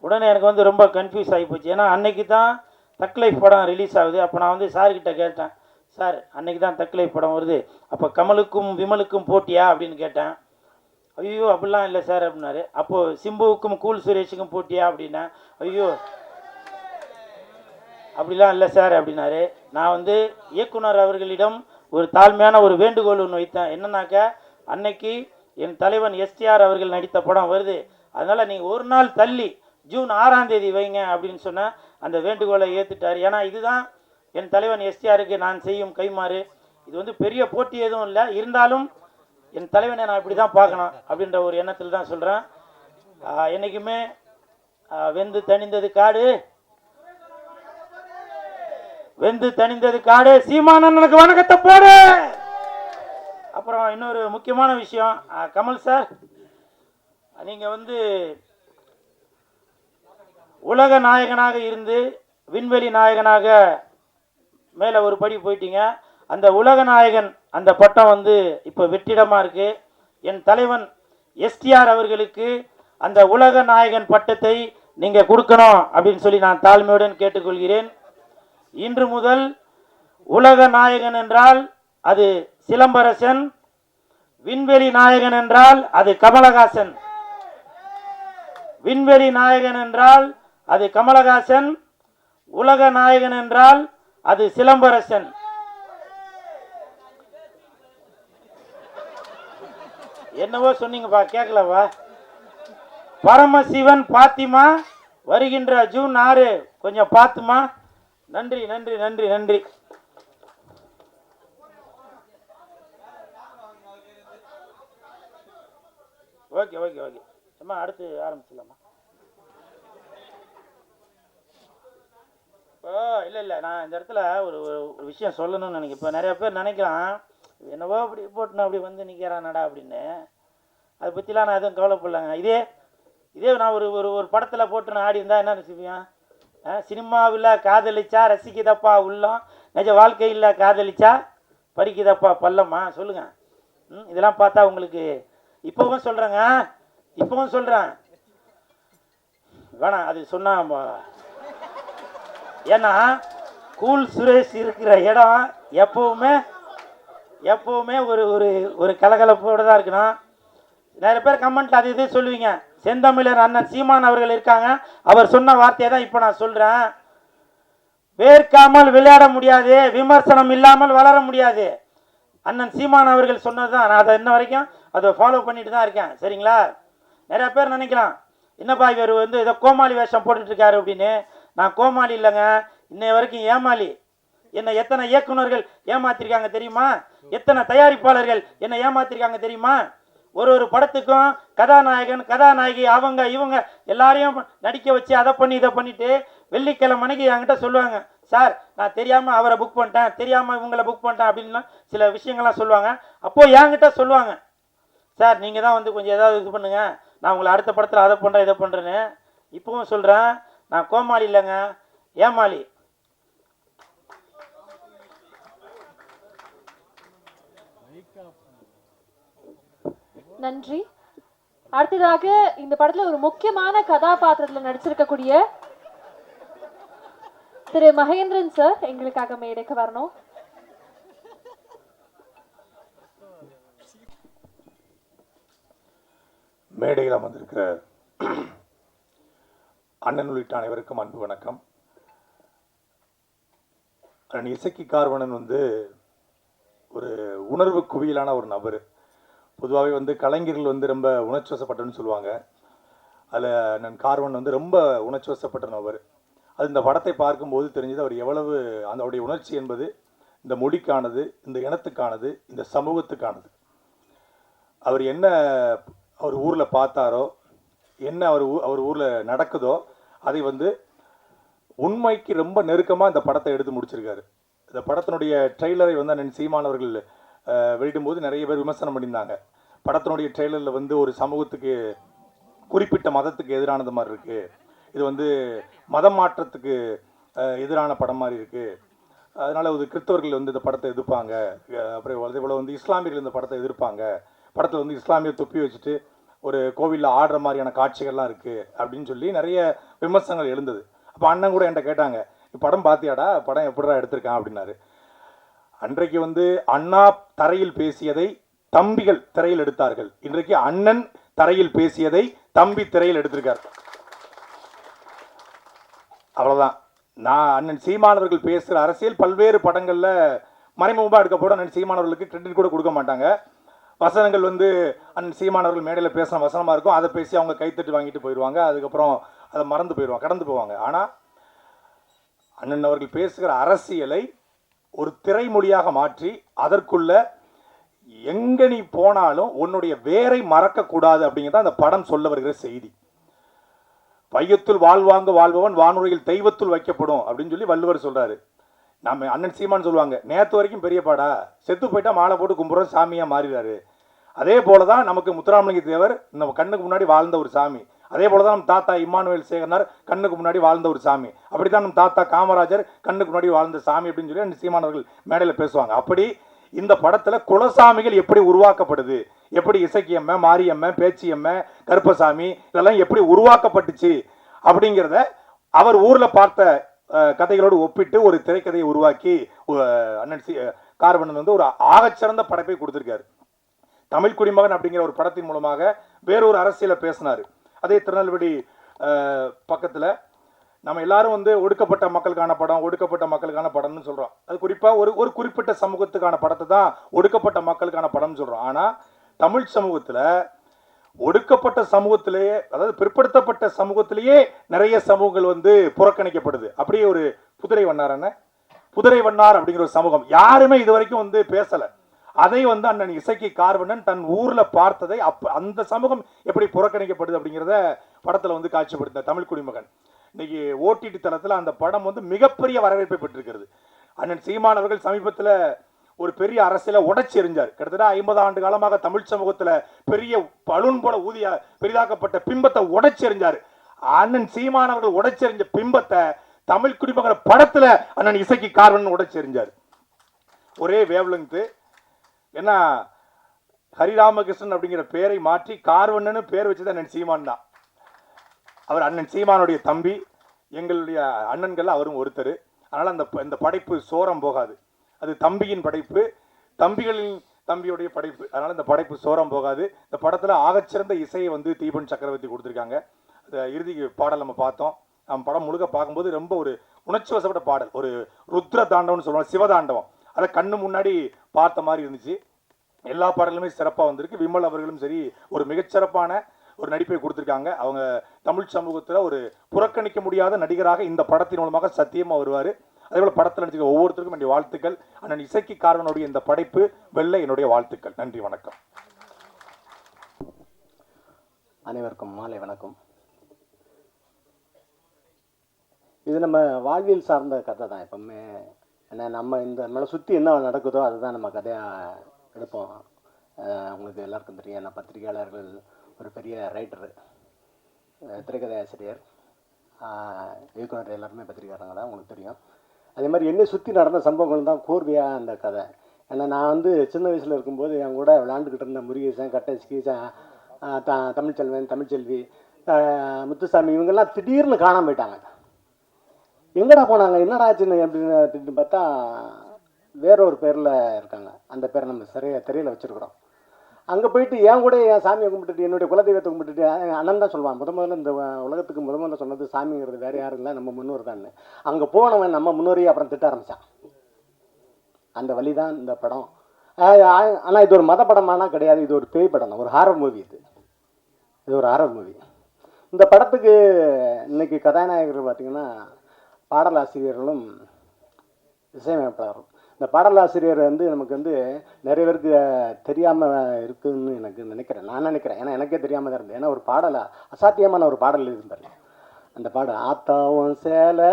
உடனே எனக்கு வந்து ரொம்ப கன்ஃபியூஸ் ஆகி போச்சு. ஏன்னா அன்னைக்கு தான் தக் லைஃப் படம் ரிலீஸ் ஆகுது. அப்போ நான் வந்து சார்கிட்ட கேட்டேன், சார் அன்னைக்கு தான் தக் லைஃப் படம் வருது, அப்போ கமலுக்கும் விமலுக்கும் போட்டியா அப்படின்னு கேட்டேன். ஐயோ அப்படிலாம் இல்லை சார் அப்படின்னாரு. அப்போது சிம்புவுக்கும் கூல் சுரேஷுக்கும் போட்டியா அப்படின்னா, ஐயோ அப்படிலாம் இல்லை சார் அப்படின்னாரு. நான் வந்து இயக்குனர் அவர்களிடம் ஒரு தாழ்மையான ஒரு வேண்டுகோள் ஒன்று வைத்தேன். என்னன்னாக்கா, அன்னைக்கு என் தலைவன் எஸ்டிஆர் அவர்கள் நடித்த படம் வருது, அதனால் நீங்கள் ஒரு நாள் தள்ளி ஜூன் 6ஆம் தேதி வைங்க அப்படின்னு சொன்னால் அந்த வேண்டுகோளை ஏற்றுட்டார். ஏன்னா இதுதான் என் தலைவன் எஸ்டிஆருக்கு நான் செய்யும் கைமாறு. இது வந்து பெரிய போட்டி எதுவும் இல்லை, இருந்தாலும் என் தலைவனை நான் இப்படி தான் பார்க்கணும் அப்படின்ற ஒரு எண்ணத்தில் தான் சொல்கிறேன். என்றைக்குமே வெந்து தணிந்தது காடு, வெந்து தணிந்தது காடு, சீமானனுக்கு வணக்கத்தை போடு. அப்புறம் இன்னொரு முக்கியமான விஷயம், கமல் சார், நீங்கள் வந்து உலக நாயகனாக இருந்து விண்வெளி நாயகனாக மேலே ஒரு படி போயிட்டீங்க. அந்த உலக நாயகன் அந்த பட்டம் வந்து இப்போ வெற்றிடமாக இருக்குது. என் தலைவன் எஸ்டிஆர் அவர்களுக்கு அந்த உலக நாயகன் பட்டத்தை நீங்கள் கொடுக்கணும் அப்படின்னு சொல்லி நான் தாழ்மையுடன் கேட்டுக்கொள்கிறேன். இன்று முதல் உலக நாயகன் என்றால் அது சிலம்பரசன், விண்வெளி நாயகன் என்றால் அது கமலஹாசன். விண்வெளி நாயகன் என்றால் அது கமலஹாசன், உலக நாயகன் என்றால் அது சிலம்பரசன். என்னவோ சொன்னீங்கப்பா, கேட்கலவா? பரமசிவன் பாத்திமா வருகின்ற ஜூன் 6 கொஞ்சம் பார்த்துமா. நன்றி நன்றி நன்றி நன்றி. ஓகே ஓகே ஓகே அம்மா, அடுத்து ஆரம்பிச்சிடலாமா? இப்போ இல்லை நான் இந்த இடத்துல ஒரு ஒரு விஷயம் சொல்லணும்னு நினைக்கிறேன். இப்போ நிறைய பேர் நினைக்கிறான், என்னவோ அப்படி போட்டுனா அப்படி வந்து நிற்கிறானடா அப்படின்னு. அதை பற்றிலாம் நான் எதுவும் கவலைப்படலாங்க. இதே நான் ஒரு ஒரு படத்தில் போட்டு நான் ஆடி இருந்தால் என்ன நினச்சிப்பேன்? சினிமாவில் காதலிச்சா ரசிக்குதப்பா உள்ளம், நிஜ வாழ்க்கையில் காதலிச்சா பறிக்குதப்பா பள்ளம்மா, சொல்லுங்கள். இதெல்லாம் பார்த்தா உங்களுக்கு இப்போவும் சொல்கிறேன் வேணாம் அது சொன்னா. ஏன்னா கூல் சுரேஷ் இருக்கிற இடம் எப்போவுமே ஒரு ஒரு ஒரு கலகலப்போடு தான் இருக்கணும். நிறைய பேர் கமெண்ட்ல அது இது சொல்லுவீங்க. செந்தமிழர் அண்ணன் சீமான் அவர்கள் இருக்காங்க, அவர் சொன்ன வார்த்தையை தான் இப்போ நான் சொல்கிறேன். வேர்க்காமல் விளையாட முடியாது, விமர்சனம் இல்லாமல் வளர முடியாது. அண்ணன் சீமான் அவர்கள் சொன்னது தான். நான் அதை இன்ன வரைக்கும் அதை ஃபாலோ பண்ணிட்டு தான் இருக்கேன். சரிங்களா? நிறைய பேர் நினைக்கலாம், என்னப்பா இவர் வந்து ஏதோ கோமாளி வேஷம் போட்டுட்டு இருக்காரு அப்படின்னு. நான் கோமாளி இல்லைங்க, இன்னைய வரைக்கும் ஏமாளி. என்னை எத்தனை இயக்குநர்கள் ஏமாத்திருக்காங்க தெரியுமா? எத்தனை தயாரிப்பாளர்கள் என்னை ஏமாத்திருக்காங்க தெரியுமா? ஒரு படத்துக்கும் கதாநாயகன் கதாநாயகி அவங்க இவங்க எல்லாரையும் நடிக்க வச்சு அதை பண்ணி இதை பண்ணிட்டு வெள்ளிக்கிழமை மணிக்கு என்கிட்ட சொல்லுவாங்க, சார் நான் தெரியாமல் அவரை புக் பண்ணிட்டேன், தெரியாமல் இவங்களை புக் பண்ணிட்டேன் அப்படின்லாம் சில விஷயங்கள்லாம் சொல்லுவாங்க. அப்போது என்கிட்ட சொல்லுவாங்க, சார் நீங்கள் தான் வந்து கொஞ்சம் ஏதாவது இது பண்ணுங்க, நான் உங்களை அடுத்த படத்தில் அதை பண்ணுறேன் இதை பண்ணுறேன்னு. இப்பவும் சொல்கிறேன், நான் கோமாளி இல்லைங்க, ஏமாளி. நன்றி. அடுத்ததாக இந்த படத்துல ஒரு முக்கியமான கதாபாத்திரத்தில் நடிச்சிருக்கக்கூடிய திரு மகேந்திரன் சார் எங்களுக்காக மேடைக்கு வரணும். மேடையில் அமர்ந்திருக்கிற அண்ணன் உள்ளிட்ட அனைவருக்கும் அன்பு வணக்கம். அண்ணன் இசக்கி கார்வணன் வந்து ஒரு உணர்வு குவியலான ஒரு நபர். பொதுவாகவே வந்து கலைஞர்கள் வந்து ரொம்ப உணர்ச்சி வசப்பட்டன்னு சொல்லுவாங்க. அதில் அண்ணன் கார்வன் வந்து ரொம்ப உணர்ச்சி வசப்பட்ட நபர். அது இந்த படத்தை பார்க்கும்போது தெரிஞ்சது அவர் எவ்வளவு அவருடைய உணர்ச்சி என்பது இந்த மொழிக்கானது, இந்த இனத்துக்கானது, இந்த சமூகத்துக்கானது. அவர் என்ன அவர் ஊரில் பார்த்தாரோ, என்ன அவர் ஊரில் நடக்குதோ அதை வந்து உண்மைக்கு ரொம்ப நெருக்கமாக இந்த படத்தை எடுத்து முடிச்சிருக்காரு. இந்த படத்தினுடைய ட்ரெய்லரை வந்து அண்ணன் சீமான் அவர்கள் வெளியிடும்போது நிறைய பேர் விமர்சனம் பண்ணியிருந்தாங்க. படத்தினுடைய ட்ரெய்லரில் வந்து ஒரு சமூகத்துக்கு குறிப்பிட்ட மதத்துக்கு எதிரானது மாதிரி இருக்குது, இது வந்து மதம் மாற்றத்துக்கு எதிரான படம் மாதிரி இருக்குது, அதனால் ஒரு கிறிஸ்தவர்கள் வந்து இந்த படத்தை எதிர்ப்பாங்க, அப்புறம் அதே போல் வந்து இஸ்லாமியர்கள் இந்த படத்தை எதிர்ப்பாங்க, படத்தில் வந்து இஸ்லாமிய தொப்பி வச்சுட்டு ஒரு கோவிலில் ஆடுற மாதிரியான காட்சிகள்லாம் இருக்குது அப்படின்னு சொல்லி நிறைய விமர்சனங்கள் எழுந்தது. அப்போ அண்ணன் கூட என்கிட்ட கேட்டாங்க, படம் பார்த்தியாடா, படம் எப்படிடா எடுத்திருக்கான் அப்படின்னாரு. அன்றைக்கு வந்து அண்ணா தரையில் பேசியதை தம்பிகள் திரையில் எடுத்தார்கள். இன்றைக்கு அண்ணன் தரையில் பேசியதை தம்பி திரையில் எடுத்திருக்கார். அவ்வளவுதான். நான் அண்ணன் சீமானவர்கள் பேசுகிற அரசியல் பல்வேறு படங்கள்ல மறைமுகமாக எடுக்கப்படும். அண்ணன் சீமானவர்களுக்கு கிரெடிட் கூட கொடுக்க மாட்டாங்க. வசனங்கள் வந்து அண்ணன் சீமானவர்கள் மேடையில் பேசின வசனமாக இருக்கும். அதை பேசி அவங்க கைத்தட்டு வாங்கிட்டு போயிடுவாங்க. அதுக்கப்புறம் அதை மறந்து போயிடுவாங்க, கடந்து போவாங்க. ஆனால் அண்ணன் அவர்கள் பேசுகிற அரசியலை ஒரு திரைமொழியாக மாற்றி அதற்குள்ள எங்க நீ போனாலும் உன்னுடைய வேரை மறக்கக்கூடாது அப்படிங்கிறத அந்த படம் சொல்ல வருகிற செய்தி. வையத்துள் வாழ்வாங்க வாழ்பவன் வானுரையில் தெய்வத்துள் வைக்கப்படும் அப்படின்னு சொல்லி வள்ளுவர் சொல்றாரு. நம்ம அண்ணன் சீமான் சொல்லுவாங்க, நேற்று வரைக்கும் பெரியப்பாடா, செத்து போயிட்டா மாலை போட்டு கும்புறோம் சாமியா மாறிடுறாரு. அதே போலதான் நமக்கு முத்துராமலிங்க தேவர் நம்ம கண்ணுக்கு முன்னாடி வாழ்ந்த ஒரு சாமி. அதே போலதான் நம்ம தாத்தா இம்மானுவேல் சேகரனார் கண்ணுக்கு முன்னாடி வாழ்ந்த ஒரு சாமி. அப்படித்தான் நம்ம தாத்தா காமராஜர் கண்ணுக்கு முன்னாடி வாழ்ந்த சாமி அப்படின்னு சொல்லி அண்ணன் சீமானவர்கள் மேடையில் பேசுவாங்க. அப்படி இந்த படத்துல குலசாமிகள் எப்படி உருவாக்கப்படுது, எப்படி இசக்கியம்ம, மாரியம்ம, பேச்சியம்ம, கருப்பசாமி இதெல்லாம் எப்படி உருவாக்கப்பட்டுச்சு அப்படிங்கிறத அவர் ஊர்ல பார்த்த கதைகளோடு ஒப்பிட்டு ஒரு திரைக்கதையை உருவாக்கி அண்ணன் கார்வணன் வந்து ஒரு ஆகச்சிறந்த படைப்பை கொடுத்திருக்காரு. தமிழ் குடிமகன் அப்படிங்கிற ஒரு படத்தின் மூலமாக வேறொரு அரசியலை பேசினாரு. அதே திருநெல்வேலி பக்கத்துல நம்ம எல்லாரும் வந்து ஒடுக்கப்பட்ட மக்களுக்கான படம், ஒடுக்கப்பட்ட மக்களுக்கான படம்னு சொல்றோம். அது குறிப்பா ஒரு குறிப்பிட்ட சமூகத்துக்கான படத்தை தான் ஒடுக்கப்பட்ட மக்களுக்கான படம்னு சொல்றோம். ஆனா தமிழ் சமூகத்துல ஒடுக்கப்பட்ட சமூகத்திலேயே, அதாவது பிற்படுத்தப்பட்ட சமூகத்திலேயே நிறைய சமூகங்கள் வந்து புறக்கணிக்கப்படுது. அப்படியே ஒரு புதிரை வண்ணார் அப்படிங்கிற ஒரு சமூகம் யாருமே இது வரைக்கும் வந்து பேசல. அதை வந்து அண்ணன் இசக்கி கார்வணன் தன் ஊர்ல பார்த்ததை அந்த சமூகம் எப்படி புறக்கணிக்கப்படுது அப்படிங்கிறத படத்துல வந்து காட்சிப்படுத்த தமிழ் குடிமகன் இன்னைக்கு ஓடிடி தளத்துல அந்த படம் வந்து மிகப்பெரிய வரவேற்பை பெற்றிருக்கிறது. அண்ணன் சீமான் அவர்கள் சமீபத்தில் ஒரு பெரிய அரசியலை உடைச்சி எறிஞ்சார். கிட்டத்தட்ட 50 ஆண்டு காலமாக தமிழ் சமூகத்துல பெரிய பலூன் போல ஊதிய பெரிதாக்கப்பட்ட பிம்பத்தை உடைச்சி எறிஞ்சார். அண்ணன் சீமான் அவர்கள் உடைச்சி எறிஞ்ச பிம்பத்தை தமிழ் குடிமகன் படத்துல அண்ணன் இசக்கி கார்வணன் உடைச்சி எறிஞ்சார். ஒரே வேவ்லெங்த். ஏன்னா ஹரிராமகிருஷ்ணன் அப்படிங்கிற பேரை மாற்றி கார்வண்ணன்னு பேர் வச்சது அண்ணன் சீமான் தான். அவர் அண்ணன் சீமானுடைய தம்பி, எங்களுடைய அண்ணன்கள் அவரும் ஒருத்தர். அதனால இந்த படைப்பு சோரம் போகாது. அது தம்பியின் படைப்பு, தம்பிகளின் தம்பியுடைய படைப்பு. அதனால இந்த படைப்பு சோரம் போகாது. இந்த படத்துல ஆகச்சிறந்த இசையை வந்து தீபன் சக்கரவர்த்தி கொடுத்துருக்காங்க. அந்த இறுதி பாடல் நம்ம பார்த்தோம். நம்ம படம் முழுக்க பார்க்கும்போது ரொம்ப ஒரு உணர்ச்சி வசப்பட்ட பாடல், ஒரு ருத்ர தாண்டவம்னு சொல்லுவாங்க, சிவதாண்டவம். அதை கண்ணு முன்னாடி பார்த்த மாதிரி இருந்துச்சு. எல்லா பாடலுமே சிறப்பாக வந்திருக்கு. விமல் அவர்களும் சரி ஒரு மிகச்சிறப்பான ஒரு நடிப்பை கொடுத்துருக்காங்க. அவங்க தமிழ் சமூகத்தில் ஒரு புறக்கணிக்க முடியாத நடிகராக இந்த படத்தின் மூலமாக சத்தியமாக வருவார். அதேபோல் படத்தில் நடிச்சிருக்க ஒவ்வொருத்தருக்கும் என்னுடைய வாழ்த்துக்கள். அண்ணன் இசக்கி கார்வனுடைய இந்த படைப்பு வெல்ல என்னுடைய வாழ்த்துக்கள். நன்றி, வணக்கம். அனைவருக்கும் மாலை வணக்கம். இது நம்ம வாழ்வியல் சார்ந்த கதை தான். எப்பவுமே ஏன்னா நம்ம இந்த நம்மளை சுற்றி என்ன நடக்குதோ அதுதான் நம்ம கதையாக எடுப்போம். உங்களுக்கு எல்லாருக்கும் தெரியும், நான் பத்திரிகையாளர்கள், ஒரு பெரிய ரைட்டரு, திரைக்கதை ஆசிரியர், இயக்குனர், எல்லாருமே பத்திரிகையாளங்க தான், உங்களுக்கு தெரியும். அதே மாதிரி என்னை சுற்றி நடந்த சம்பவங்கள் தான் கோர்வையாக அந்த கதை. ஏன்னா நான் வந்து சின்ன வயசில் இருக்கும்போது என் கூட விளையாண்டுக்கிட்டு இருந்த முருகேசன், கட்டஸ்கீசன், தமிழ்ச்செல்வன், தமிழ்ச்செல்வி, முத்துசாமி, இவங்கெல்லாம் திடீர்னு காணாமல் போயிட்டாங்க. எங்கடா போனாங்க, என்னடா ஆச்சுன்னு அப்படின்னு பார்த்தா வேற ஒரு பேரில் இருக்காங்க. அந்த பேரை நம்ம திரையில் வச்சுருக்குறோம். அங்கே போயிட்டு என் கூட என் சாமியை கும்பிட்டுட்டு, என்னுடைய குலதெய்வத்தை கும்பிட்டுட்டு, அண்ணன் தான் சொல்லுவான், முதல்ல இந்த உலகத்துக்கு முதல்ல சொன்னது சாமிங்கிறது வேறு யாரும் இல்லை, நம்ம முன்னோர் தான். அங்கே போனவன் நம்ம முன்னோரையே அப்புறம் திட்ட ஆரம்பித்தான். அந்த வழி தான் இந்த படம். ஆனால் இது ஒரு மத படமானா கிடையாது, இது ஒரு பேய் படம் தான், ஒரு ஹாரர் மூவி. இது ஒரு ஹாரர் மூவி. இந்த படத்துக்கு இன்னைக்கு கதாநாயகர்கள் பார்த்திங்கன்னா பாடலாசிரியர்களும் இசையமைப்பாளரும். இந்த பாடலாசிரியர் வந்து நமக்கு வந்து நிறைய பேருக்கு தெரியாமல் இருக்குதுன்னு நான் நினைக்கிறேன். ஏன்னா எனக்கே தெரியாமல் தான் இருந்தது. ஏன்னா ஒரு பாடலை, அசாத்தியமான ஒரு பாடல் இருந்தார். அந்த பாடல் ஆத்தாவும் சேலை